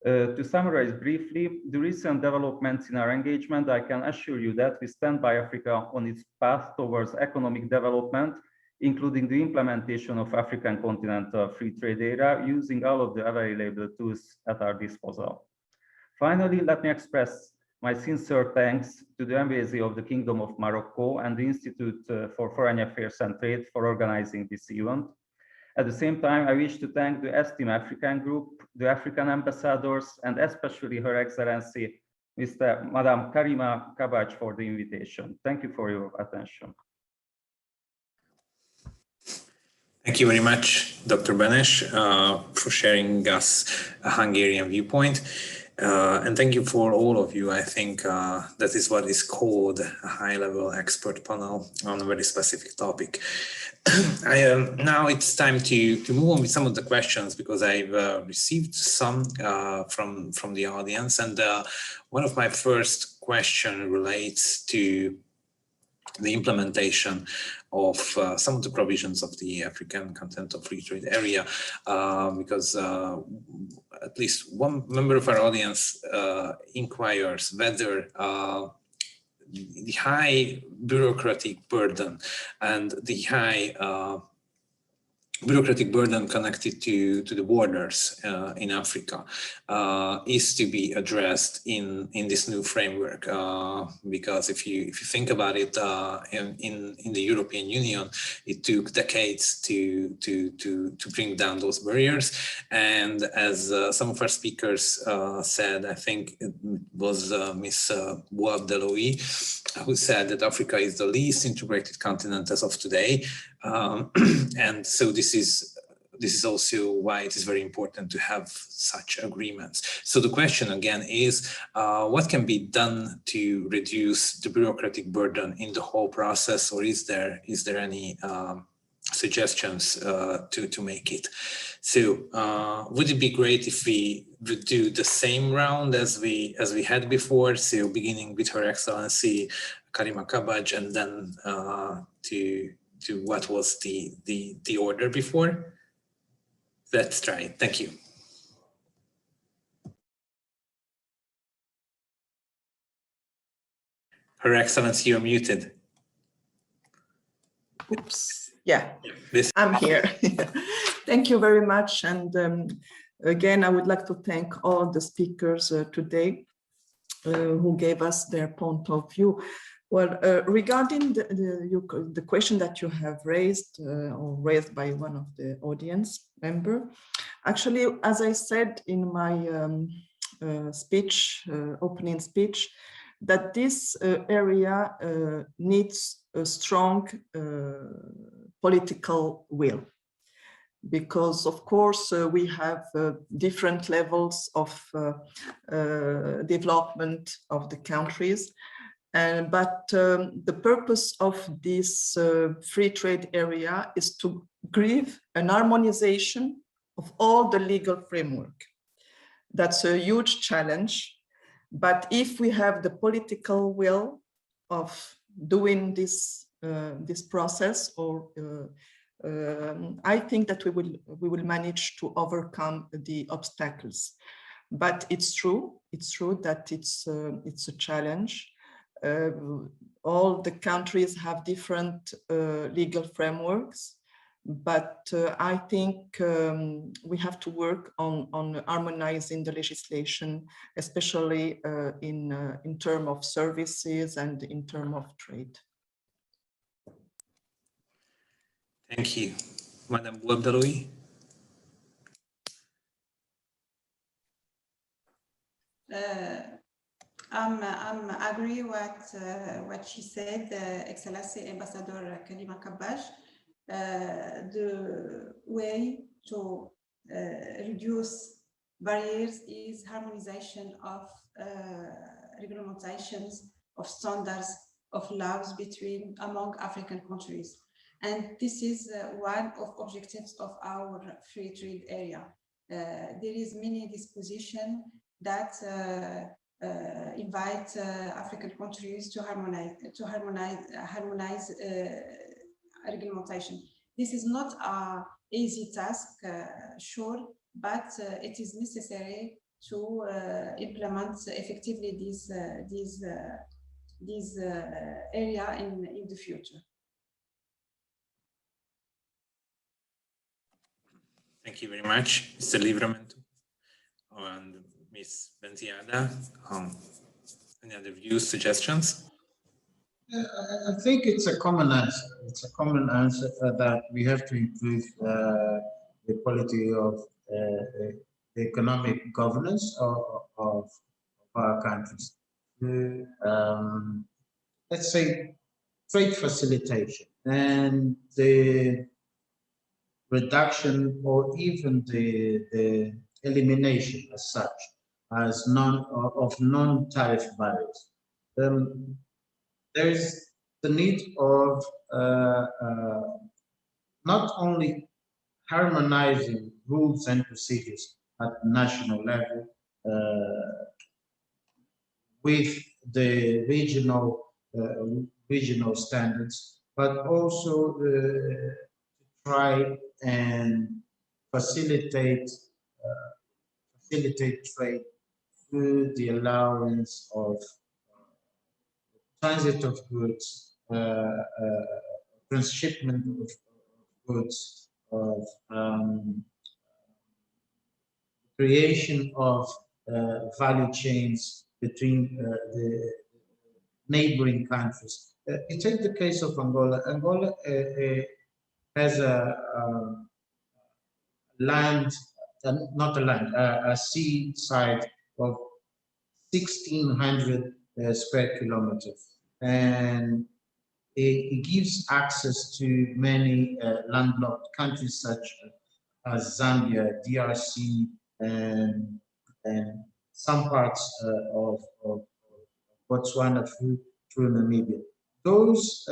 To summarize briefly, the recent developments in our engagement, I can assure you that we stand by Africa on its path towards economic development, including the implementation of African Continental free trade area, using all of the available tools at our disposal. Finally, let me express my sincere thanks to the Embassy of the Kingdom of Morocco and the Institute for Foreign Affairs and Trade for organizing this event. At the same time, I wish to thank the Esteem African Group, the African ambassadors, and especially Her Excellency, Madam Karima Kabbaj, for the invitation. Thank you for your attention. Thank you very much, Dr. Benes, for sharing us a Hungarian viewpoint. And thank you for all of you. I think that is what is called a high-level expert panel on a very specific topic. Now it's time to move on with some of the questions, because I've received some from the audience. And one of my first question relates to the implementation of some of the provisions of the African Continental Free Trade Area, because at least one member of our audience inquires whether the high bureaucratic burden and the high bureaucratic burden connected to the borders in Africa is to be addressed in this new framework, because if you think about it, in the European Union, it took decades to bring down those barriers. And as some of our speakers said, I think it was Ms. Bouabdellaoui who said that Africa is the least integrated continent as of today. And so this is also why it is very important to have such agreements. So the question again is, what can be done to reduce the bureaucratic burden in the whole process, or is there any suggestions to make it? So would it be great if we would do the same round as we had before? So beginning with Her Excellency Karima Kabbaj, and then to what was the order before? Let's try it. Thank you. Her Excellency, you're muted. Oops. Yeah, I'm here. Thank you very much. And again, I would like to thank all the speakers today who gave us their point of view. Well, regarding the question that you have raised or raised by one of the audience member, actually, as I said in my opening speech, that this area needs a strong political will. because of course we have different levels of development of the countries. But the purpose of this free trade area is to give an harmonization of all the legal framework. That's a huge challenge. But if we have the political will of doing this process, or I think that we will manage to overcome the obstacles. But it's true that it's a challenge. All the countries have different legal frameworks, but I think we have to work on harmonizing the legislation, especially in terms of services and in terms of trade. Thank you. Madam Bouabdellaoui. I'm agree what she said, Excellency Ambassador Karima Kabbaj. The way to reduce barriers is harmonization of regulations, of standards, of laws among African countries. And this is one of objectives of our free trade area. There is many dispositions that invite African countries to harmonize regulation. This is not an easy task, sure, but it is necessary to implement effectively this area in the future. Thank you very much, Mr. Livramento and Ms. Benziada. Any other views, suggestions? I think it's a common answer. It's a common answer that we have to improve the quality of the economic governance of our countries. Let's say trade facilitation and the reduction or even the elimination as such as non-tariff barriers. There is the need of not only harmonizing rules and procedures at national level with the regional standards, but also try and facilitate trade through the allowance of transit of goods, transshipment of goods, of creation of value chains between the neighboring countries. You take the case of Angola. Angola has a land, a seaside of 1,600 square kilometers, and it gives access to many landlocked countries such as Zambia, DRC, and some parts of Botswana through Namibia. Those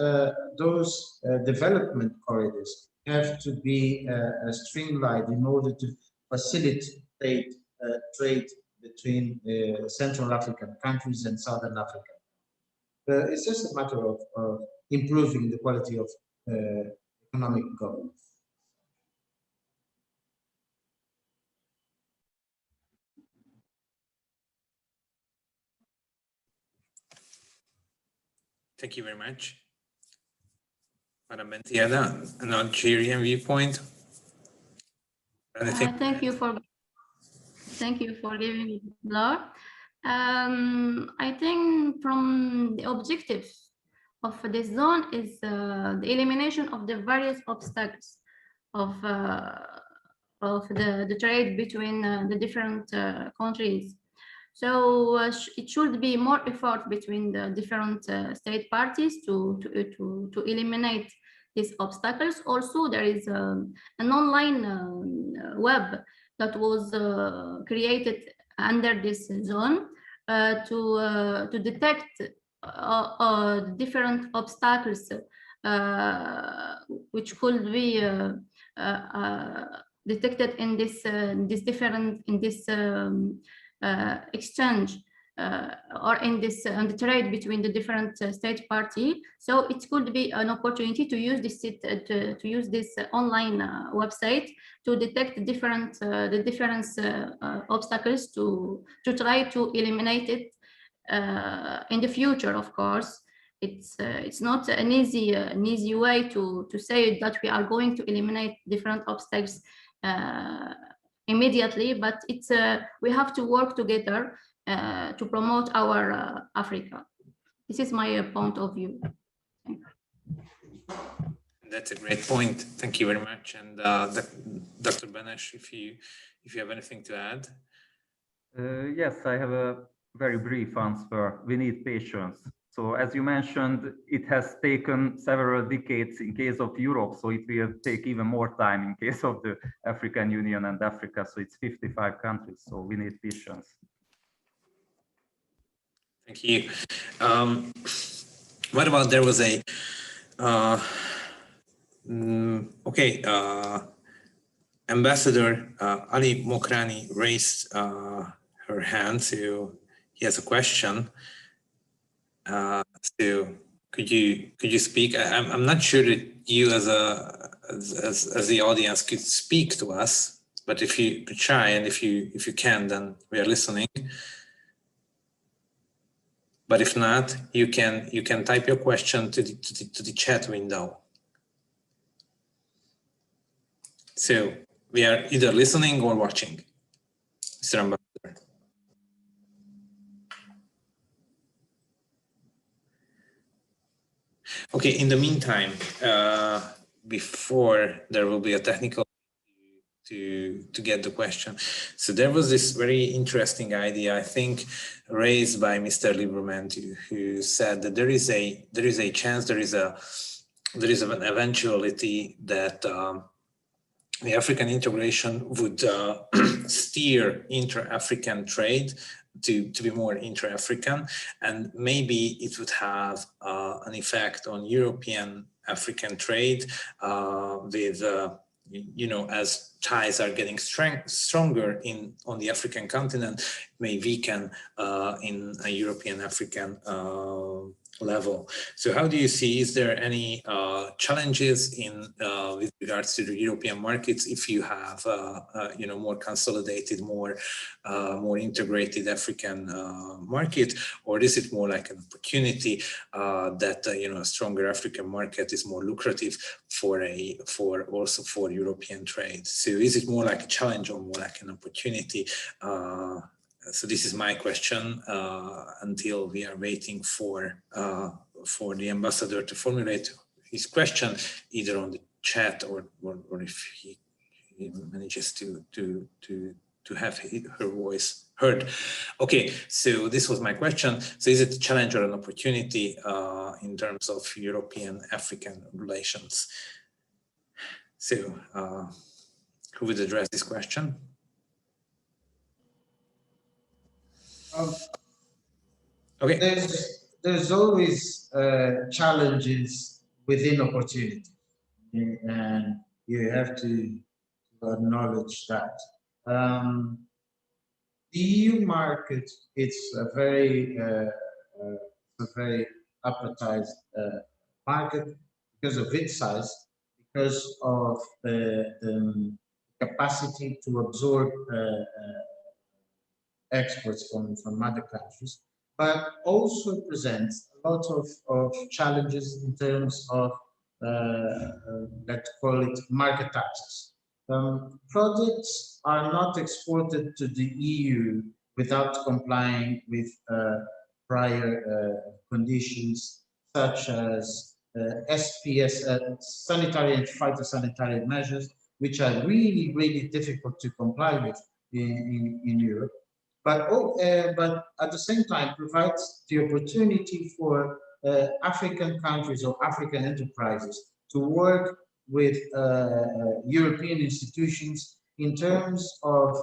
development corridors have to be streamlined in order to facilitate trade between Central African countries and Southern Africa. It's just a matter of improving the quality of economic governance. Thank you very much. Madam Benziada, an Algerian viewpoint. Thank you for giving me the floor. I think from the objectives of this zone is the elimination of the various obstacles of the trade between the different countries. So it should be more effort between the different state parties to eliminate these obstacles. Also, there is an online web that was created under this zone to detect different obstacles which could be detected in this exchange or in the trade between the different state party. So it could be an opportunity to use this online website to detect the different obstacles to try to eliminate it in the future. Of course, it's not an easy way to say that we are going to eliminate different obstacles immediately, but it's we have to work together to promote our Africa. This is my point of view. That's a great point. Thank you very much. And Dr. Benes, if you have anything to add. Yes, I have a very brief answer. We need patience. So as you mentioned, it has taken several decades in case of Europe, so it will take even more time in case of the African Union and Africa. So it's 55 countries, so we need patience. Thank you. What about there was a Ambassador Ali Mokrani raised her hand, so he has a question. So could you speak? I'm not sure that you as the audience could speak to us, but if you could try, and if you can, then we are listening. But if not, you can type your question to the chat window. So we are either listening or watching, Mr. Ambassador. Okay, in the meantime, before there will be a technical to get the question. So there was this very interesting idea, I think, raised by Mr. Livramento, who said that there is a chance, there is an eventuality that the African integration would steer inter-African trade to be more inter-African, and maybe it would have an effect on European African trade with as ties are getting stronger on the African continent, may weaken in a European African level. So how do you see, is there any challenges in with regards to the European markets if you have more consolidated, more integrated African market, or is it more like an opportunity that a stronger African market is more lucrative for European trade? So is it more like a challenge or more like an opportunity? So this is my question until we are waiting for the ambassador to formulate his question, either on the chat or if he manages to have her voice heard. Okay, so this was my question. So is it a challenge or an opportunity in terms of European-African relations? So who would address this question? Okay. There's always challenges within opportunity, and you have to acknowledge that. The EU market, it's a very appetized market because of its size, because of the capacity to absorb exports from other countries, but also presents a lot of challenges in terms of, let's call it, market access. Products are not exported to the EU without complying with prior conditions such as SPS, sanitary and phytosanitary measures, which are really, really difficult to comply with in Europe. But at the same time provides the opportunity for African countries or African enterprises to work with European institutions in terms of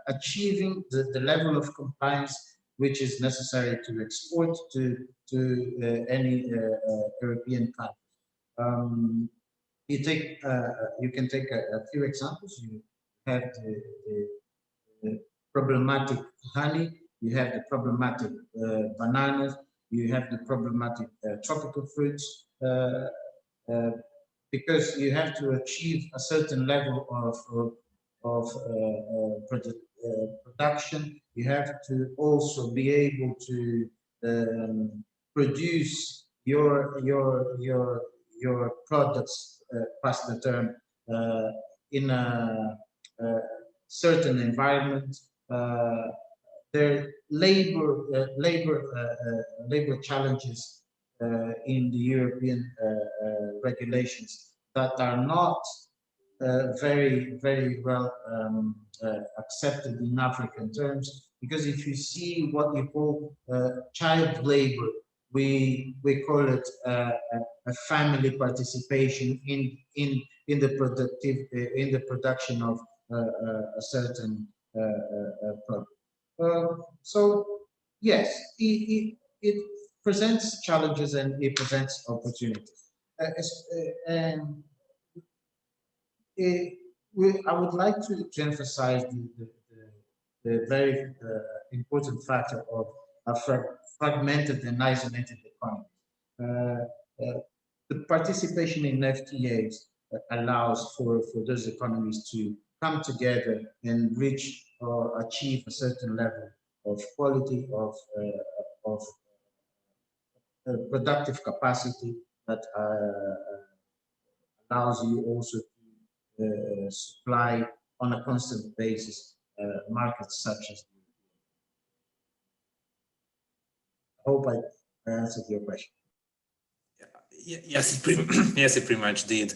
achieving the level of compliance which is necessary to export to any European country. You can take a few examples. You have the problematic honey, you have the problematic bananas, you have the problematic tropical fruits, because you have to achieve a certain level of production. You have to also be able to produce your products, past the term, in a certain environment. There are labor challenges in the European regulations that are not very well accepted in African terms, because if you see what you call child labor, we call it a family participation in the production of a certain product. So yes, it presents challenges and it presents opportunities. I would like to emphasize the very important factor of a fragmented and isolated economy. The participation in FTAs allows for those economies to come together and reach or achieve a certain level of quality of productive capacity that allows you also to supply on a constant basis markets such as the European. I hope I answered your question. Yes, it pretty much did.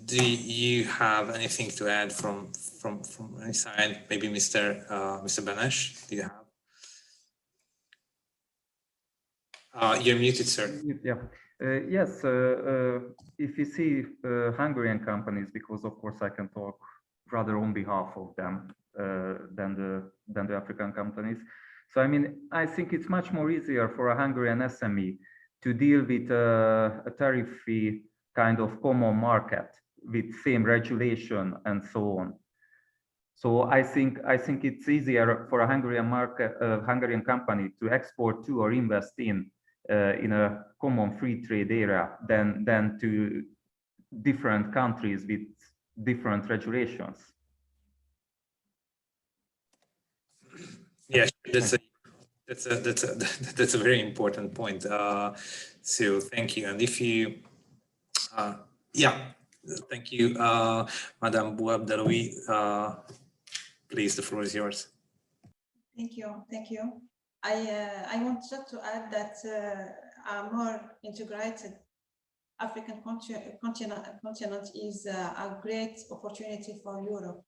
Do you have anything to add from any side? Maybe Mr. Benes, do you have? You're muted, sir. Yeah. Yes. If you see Hungarian companies, because of course I can talk rather on behalf of them than the African companies. So I mean, I think it's much more easier for a Hungarian SME to deal with a tariff-free kind of common market with same regulation and so on. So I think it's easier for a Hungarian company to export to or invest in a common free trade area than to different countries with different regulations. Yeah, that's a very important point. So thank you. And if you, thank you, Madam Bouabdellaoui. Please, the floor is yours. Thank you. I want just to add that a more integrated African continent is a great opportunity for Europe.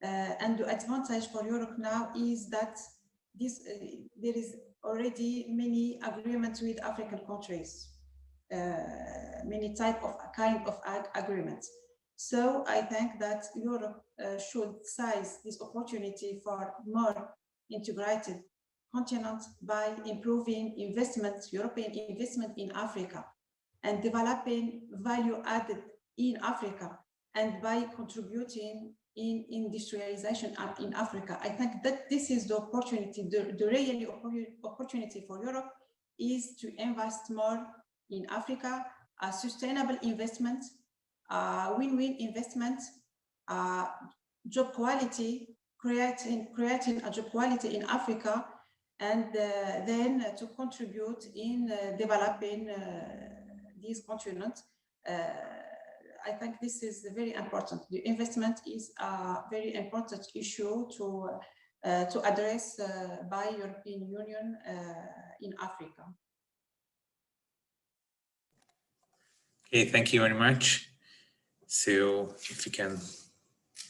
And the advantage for Europe now is that there is already many agreements with African countries, many kind of agreements. So I think that Europe should seize this opportunity for more integrated continent by improving European investment in Africa, and developing value added in Africa, and by contributing in industrialization in Africa. I think that this is the opportunity, the real opportunity for Europe is to invest more in Africa, a sustainable investment, win-win investment, job quality, creating a job quality in Africa, and then to contribute in developing these continents. I think this is very important. The investment is a very important issue to address by European Union in Africa. Okay, thank you very much. So if you can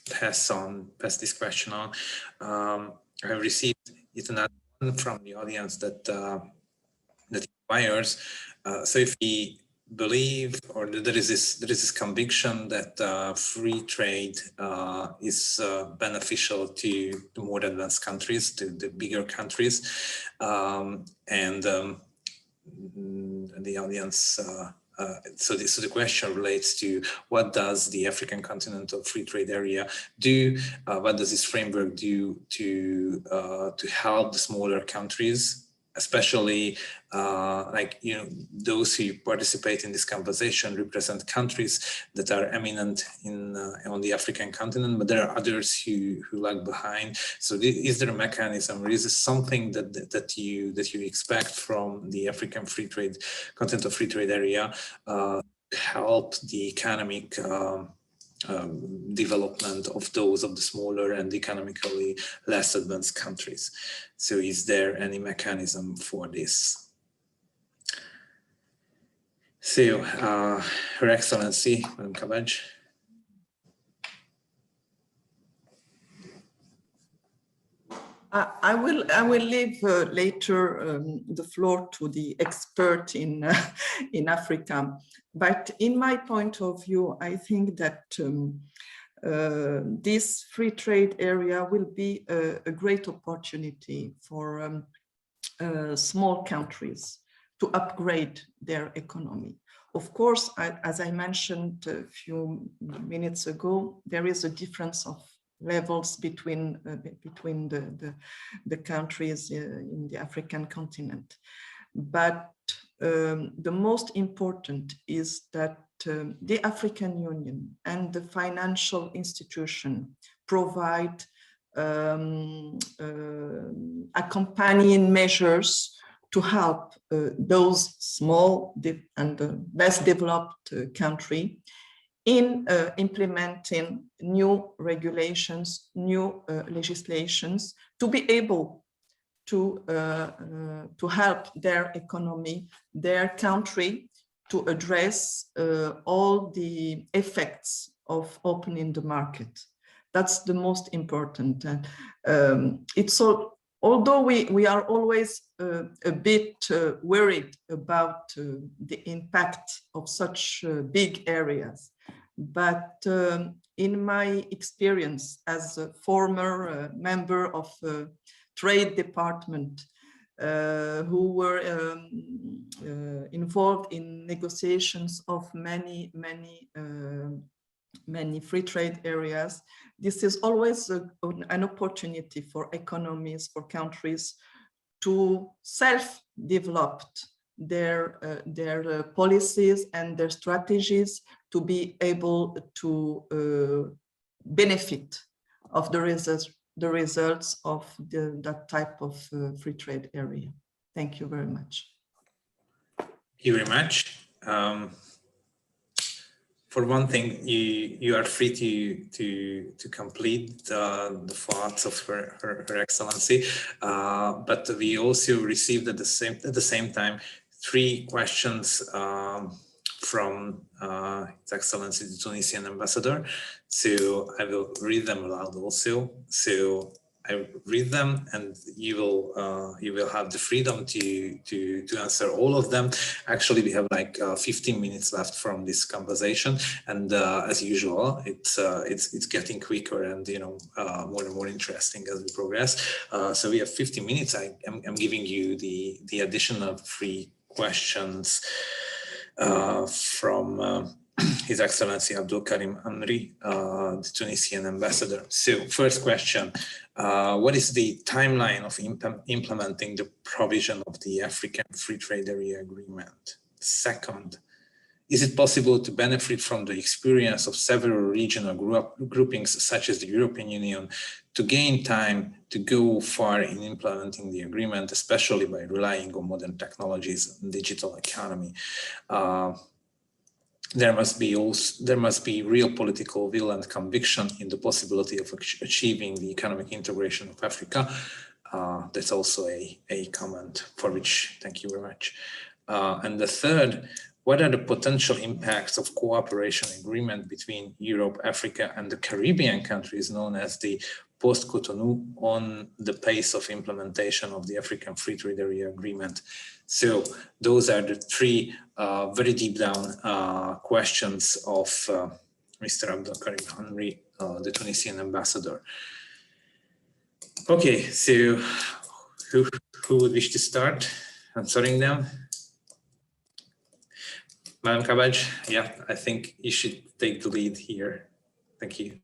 pass this question on. I have received another one from the audience that requires. So if we believe, or there is this conviction that free trade is beneficial to the more advanced countries, to the bigger countries, and the audience. So the question relates to what does the African Continental Free Trade Area do? What does this framework do to help the smaller countries, especially those who participate in this conversation represent countries that are eminent on the African continent, but there are others who lag behind. So is there a mechanism, or is this something that you expect from the African Continental Free Trade Area help the economic development of the smaller and economically less advanced countries? So is there any mechanism for this? So, Her Excellency, Madam Kabbaj. I will leave later the floor to the expert in Africa. But in my point of view, I think that this free trade area will be a great opportunity for small countries to upgrade their economy. Of course, as I mentioned a few minutes ago, there is a difference of levels between the countries in the African continent. But the most important is that the African Union and the financial institution provide accompanying measures to help those small and less developed countries in implementing new regulations, new legislations, to be able to help their economy, their country, to address all the effects of opening the market. That's the most important. Although we are always a bit worried about the impact of such big areas, but in my experience as a former member of Trade Department, who were involved in negotiations of many free trade areas, this is always an opportunity for economies, for countries to self-develop their policies and their strategies to be able to benefit of the results of that type of free trade area. Thank you very much. Thank you very much. For one thing, you are free to complete the thoughts of Her Excellency, but we also received at the same time 3 questions from His Excellency the Tunisian Ambassador. So I will read them aloud also. So I read them, and you will have the freedom to answer all of them. Actually, we have like 15 minutes left from this conversation, and as usual, it's getting quicker and more and more interesting as we progress. So we have 15 minutes. I'm giving you the additional 3 questions from His Excellency Abdul Karim Amri, the Tunisian ambassador. So first question, what is the timeline of implementing the provision of the African Free Trade Area Agreement? Second, is it possible to benefit from the experience of several regional groupings such as the European Union to gain time to go far in implementing the agreement, especially by relying on modern technologies and digital economy? There must be real political will and conviction in the possibility of achieving the economic integration of Africa. That's also a comment for which thank you very much. And the third, what are the potential impacts of cooperation agreement between Europe, Africa, and the Caribbean countries known as the post-Cotonou on the pace of implementation of the African Free Trade Area Agreement? So those are the three very deep down questions of Mr. Abdelkarim Henry, the Tunisian ambassador. Okay, so who would wish to start answering them? Madam Kabbaj, yeah, I think you should take the lead here. Thank you.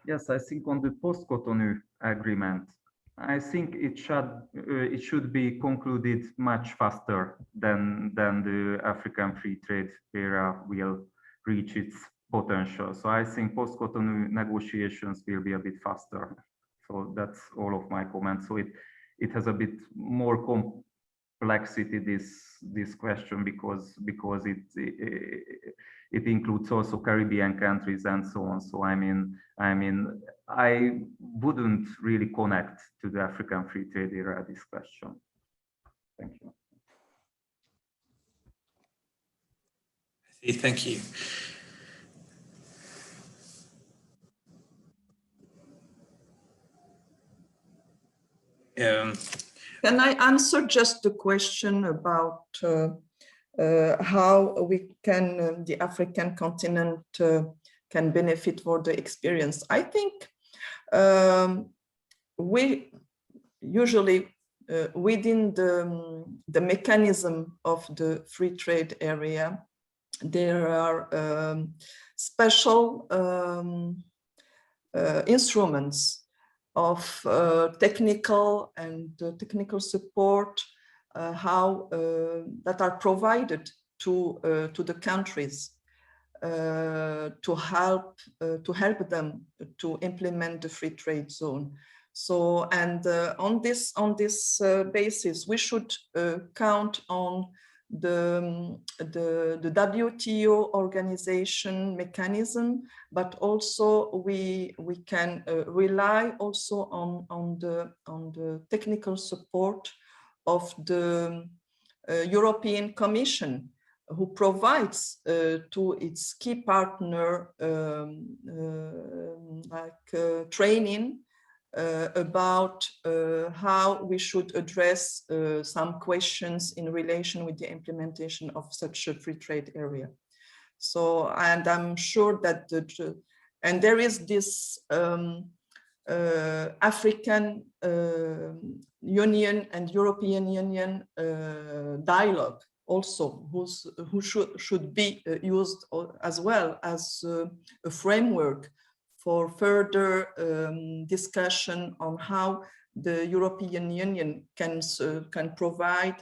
Yes, I think on the post-Cotonou agreement, I think it should be concluded much faster than the African Free Trade Area will reach its potential. So I think post-Cotonou negotiations will be a bit faster. So that's all of my comments. So it has a bit more complexity, this question, because it includes also Caribbean countries and so on. So I mean I wouldn't really connect to the African Free Trade Area this question. Thank you. Thank you. Can I answer just the question about how we can, the African continent can benefit for the experience? I think we usually within the mechanism of the free trade area, there are special instruments of technical and technical support that are provided to the countries to help them to implement the free trade zone. So, and on this basis, we should count on the WTO organization mechanism, but also we can rely also on the technical support of the European Commission, who provides to its key partner training about how we should address some questions in relation with the implementation of such a free trade area. So, and I'm sure that and there is this African Union and European Union dialogue also, who should be used as well as a framework for further discussion on how the European Union can provide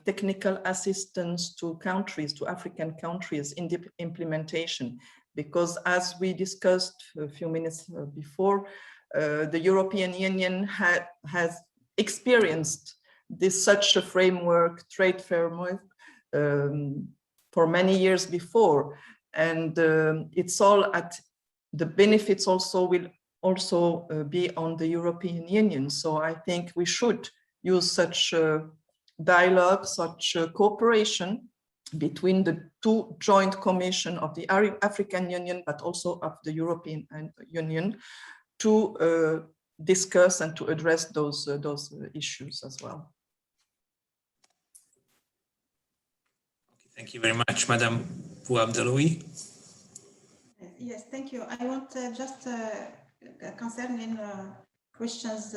technical assistance to countries, to African countries in the implementation. Because as we discussed a few minutes before, the European Union has experienced such a framework, trade framework, for many years before. And it's all at the benefits also will also be on the European Union. So I think we should use such dialogue, such cooperation between the two joint commission of the African Union, but also of the European Union, to discuss and to address those issues as well. Okay, thank you very much, Madam Bouabdellaoui. Yes, thank you. I want just concerning questions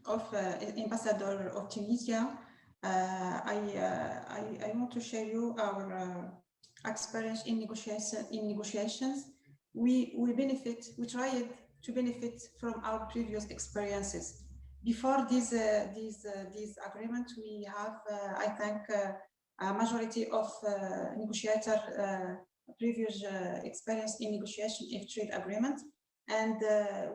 of Ambassador of Tunisia. I want to share you our experience in negotiations. We tried to benefit from our previous experiences. Before these agreements, we have, I think, a majority of negotiator previous experience in negotiation of trade agreement, and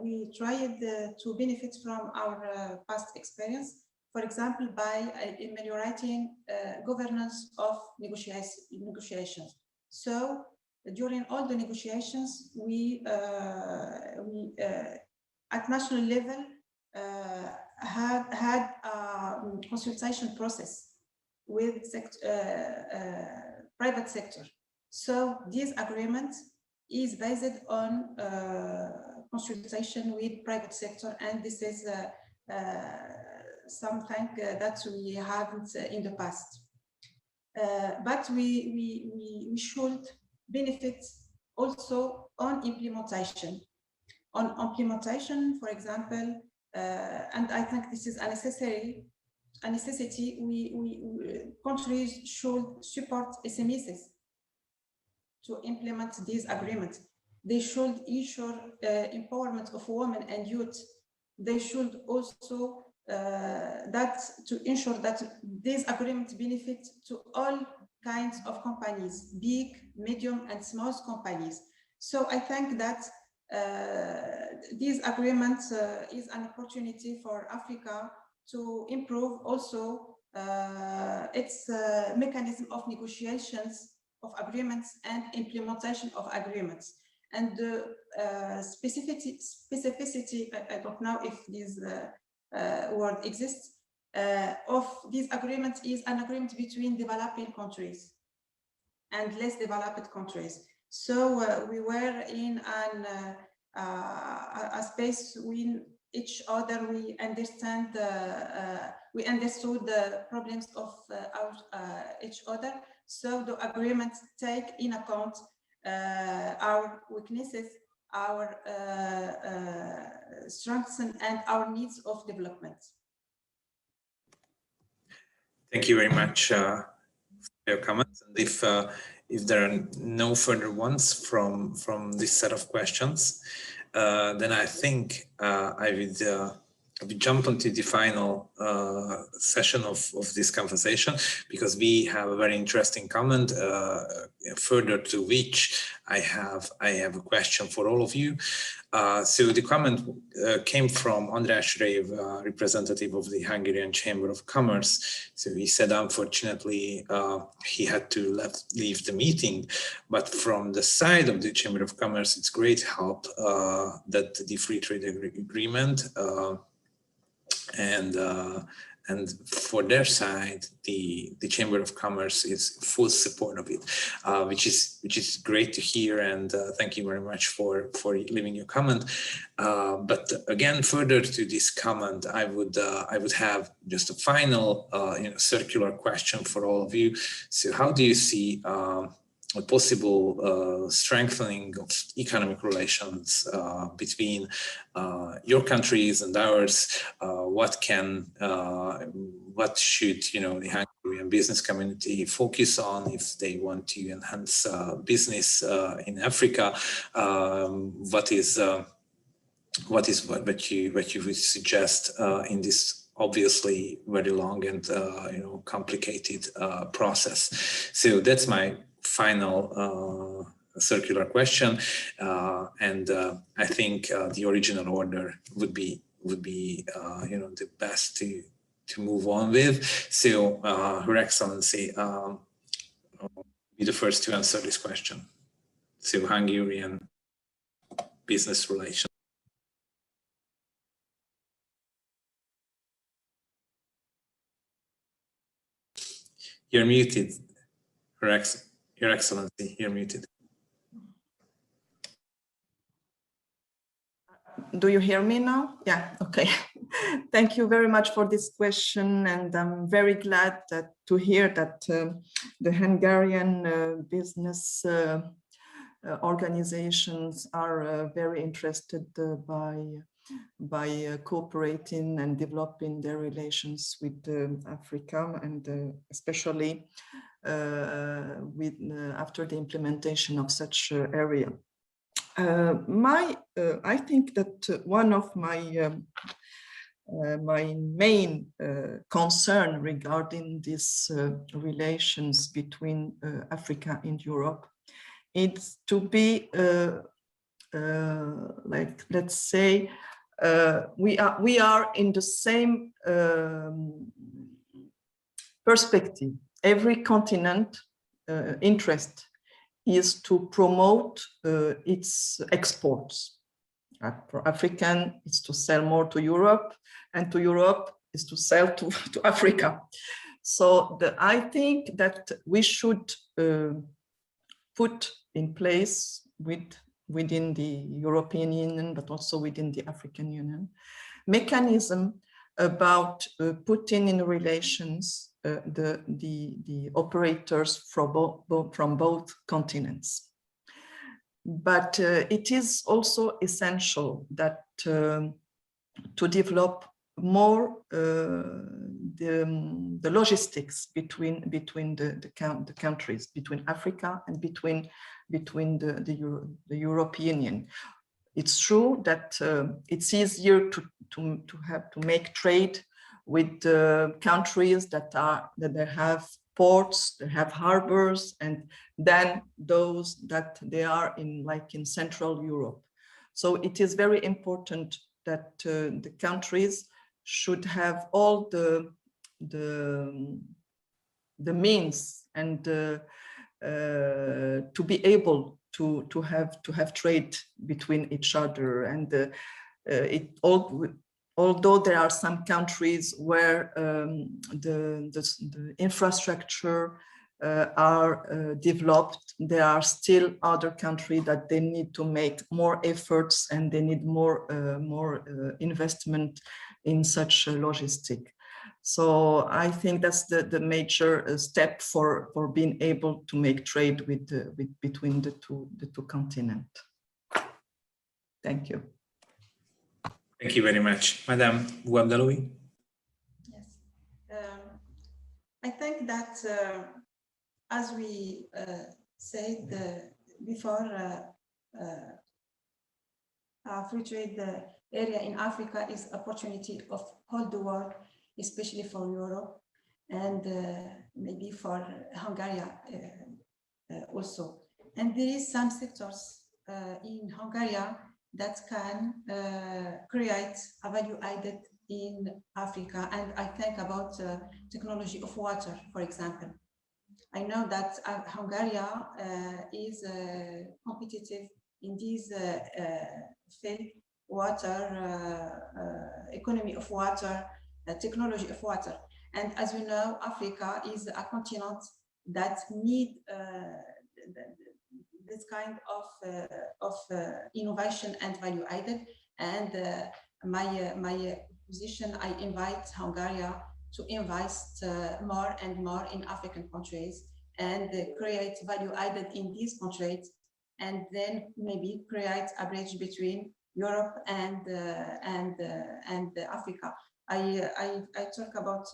we tried to benefit from our past experience. For example, by ameliorating governance of negotiations. So during all the negotiations, we at national level had consultation process with private sector. So this agreement is based on consultation with private sector, and this is something that we haven't in the past. But we should benefit also on implementation. On implementation, for example, and I think this is a necessity, countries should support SMEs to implement these agreements. They should ensure empowerment of women and youth. They should also to ensure that these agreements benefit to all kinds of companies, big, medium, and small companies. So I think that this agreement is an opportunity for Africa to improve also its mechanism of negotiations of agreements and implementation of agreements. And the specificity, I don't know if this word exists, of this agreement is an agreement between developing countries and less developed countries. So we were in a space with each other. We understood the problems of each other. So the agreements take in account our weaknesses, our strengths, and our needs of development. Thank you very much for your comments. And if there are no further ones from this set of questions, then I think I would jump into the final session of this conversation, because we have a very interesting comment further to which I have a question for all of you. So the comment came from András Rev, representative of the Hungarian Chamber of Commerce. So he said, unfortunately, he had to leave the meeting, but from the side of the Chamber of Commerce, it's great help that the free trade agreement and for their side, the Chamber of Commerce is full support of it, which is great to hear. And thank you very much for leaving your comment. But again, further to this comment, I would have just a final circular question for all of you. So how do you see a possible strengthening of economic relations between your countries and ours? What should the Hungarian business community focus on if they want to enhance business in Africa? What you would suggest in this obviously very long and complicated process? So that's my final circular question, and I think the original order would be the best to move on with. So Her Excellency be the first to answer this question. So Hungarian business relations. You're muted, Your Excellency, you're muted. Do you hear me now? Yeah, okay. Thank you very much for this question, and I'm very glad to hear that the Hungarian business organizations are very interested by cooperating and developing their relations with Africa, and especially after the implementation of such area. I think that one of my main concern regarding these relations between Africa and Europe is to be like, let's say, we are in the same perspective. Every continent interest is to promote its exports. For African, it's to sell more to Europe, and to Europe, is to sell to Africa. So I think that we should put in place within the European Union, but also within the African Union, mechanism about putting in relations the operators from both continents. But it is also essential that to develop more the logistics between the countries, between Africa and between the European Union. It's true that it's easier to make trade with countries that have ports, they have harbors, and then those that they are in Central Europe. So it is very important that the countries should have all the means and to be able to have trade between each other. And although there are some countries where the infrastructure are developed, there are still other countries that they need to make more efforts and they need more investment in such logistic. So I think that's the major step for being able to make trade between the two continents. Thank you. Thank you very much. Madame Bouabdellaoui. Yes. I think that as we said before, free trade area in Africa is opportunity of whole the world, especially for Europe and maybe for Hungary also. And there is some sectors in Hungary that can create a value added in Africa. And I think about technology of water, for example. I know that Hungary is competitive in this field, water, economy of water, technology of water. And as we know, Africa is a continent that need this kind of innovation and value added. And my position, I invite Hungary to invest more and more in African countries and create value added in these countries, and then maybe create a bridge between Europe and Africa. I talk about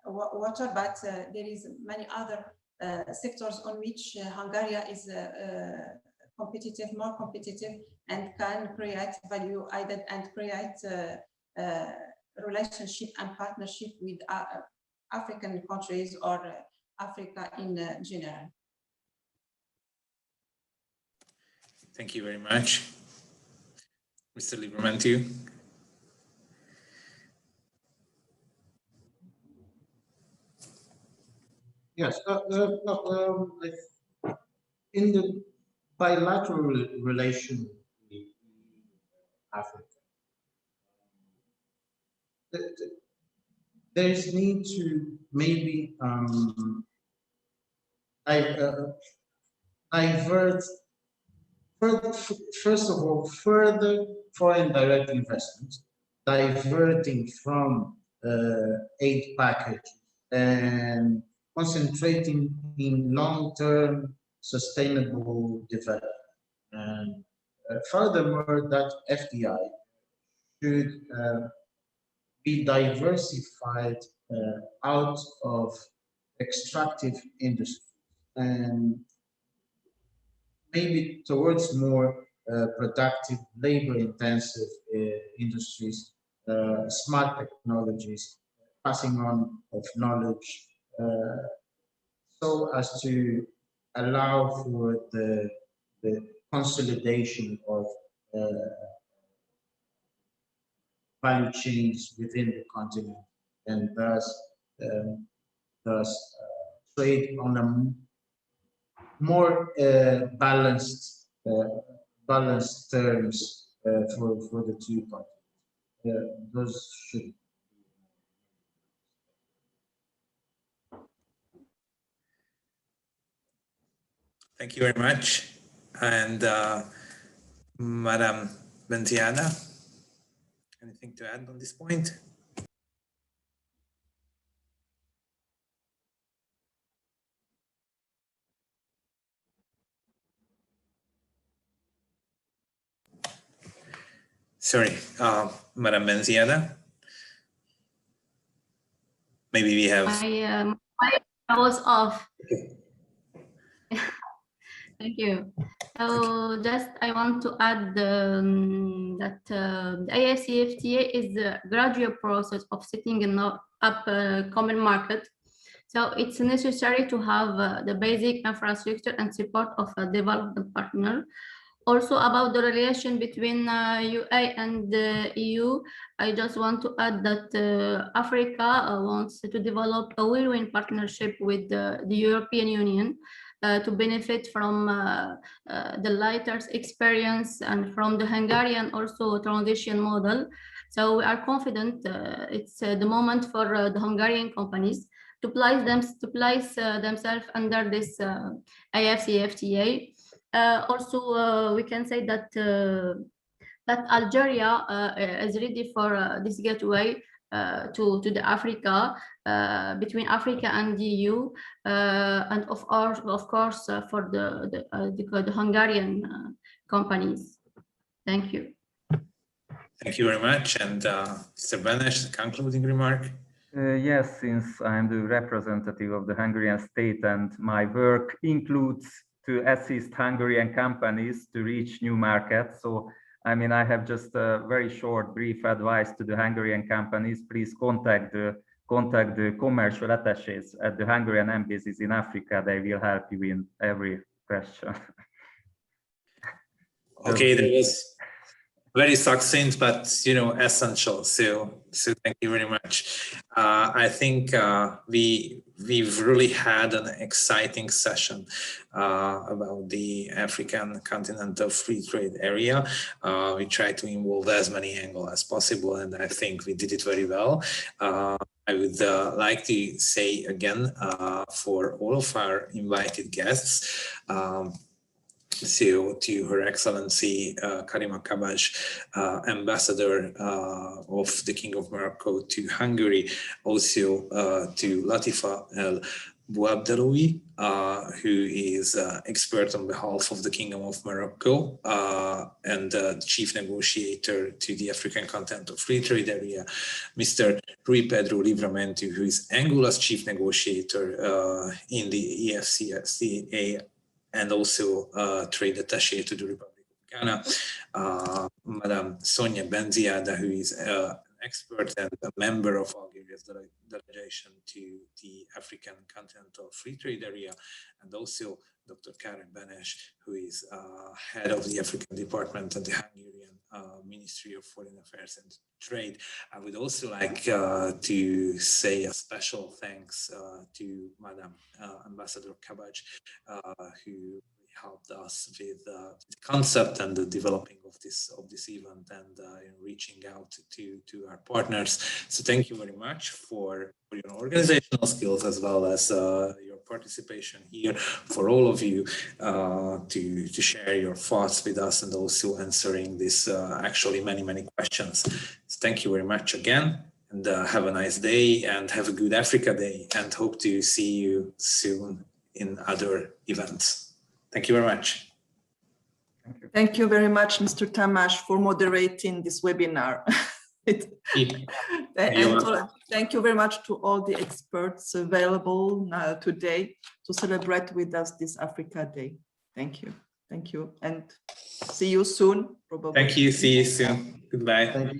water, but there is many other sectors on which Hungary is competitive, more competitive, and can create value added and create relationship and partnership with African countries or Africa in general. Thank you very much. Mr. Livramento. Yes, in the bilateral relation with Africa, there is need to maybe divert, first of all, further foreign direct investment, diverting from aid package and concentrating in long-term sustainable development. And furthermore, that FDI should be diversified out of extractive industry and maybe towards more productive, labor-intensive industries, smart technologies, passing on of knowledge, so as to allow for the consolidation of value chains within the continent, and thus trade on a more balanced terms for the two countries. Those should be Thank you very much. And Madam Benziada, anything to add on this point? Sorry, Madam Benziada. Maybe we have. I was off. Okay. Thank you. So just I want to add that the AfCFTA is a gradual process of setting up a common market. So it's necessary to have the basic infrastructure and support of a development partner. Also about the relation between UA and the EU, I just want to add that Africa wants to develop a win-win partnership with the European Union to benefit from the latest experience and from the Hungarian also transition model. So we are confident it's the moment for the Hungarian companies to place themselves under this AfCFTA. Also, we can say that that Algeria is ready for this gateway to the Africa, between Africa and the EU, and of course for the Hungarian companies. Thank you. Thank you very much. And Mr. Benes, the concluding remark. Yes, since I'm the representative of the Hungarian state and my work includes to assist Hungarian companies to reach new markets. So, I mean, I have just a very short, brief advice to the Hungarian companies. Please contact the commercial attachés at the Hungarian embassies in Africa. They will help you in every question. Okay, that was very succinct, but essential. So thank you very much. I think we've really had an exciting session about the African Continental Free Trade Area. We tried to involve as many angles as possible, and I think we did it very well. I would like to say again for all of our invited guests, so to Her Excellency Karima Kabbaj, Ambassador of the King of Morocco to Hungary, also to Latifa El Bouabdellaoui, who is expert on behalf of the Kingdom of Morocco and Chief Negotiator to the African Continental Free Trade Area, Mr. Rui Pedro Livramento, who is Angola's Chief Negotiator in the IFAT, and also trade attaché to the Republic of Ghana, Madam Sonia Benziada, who is an expert and a member of Algeria's delegation to the African Continental Free Trade Area, and also Dr. Karen Benes, who is head of the African Department at the Hungarian Ministry of Foreign Affairs and Trade. I would also like to say a special thanks to Madam Ambassador Kabbaj, who helped us with the concept and the developing of this event and reaching out to our partners. So thank you very much for your organizational skills as well as your participation here, for all of you to share your thoughts with us and also answering this actually many questions. So thank you very much again, and have a nice day and have a good Africa Day, and hope to see you soon in other events. Thank you very much. Thank you very much, Mr. Tamás, for moderating this webinar. Thank you very much to all the experts available today to celebrate with us this Africa Day. Thank you. Thank you. And see you soon, probably. Thank you. See you soon. Goodbye.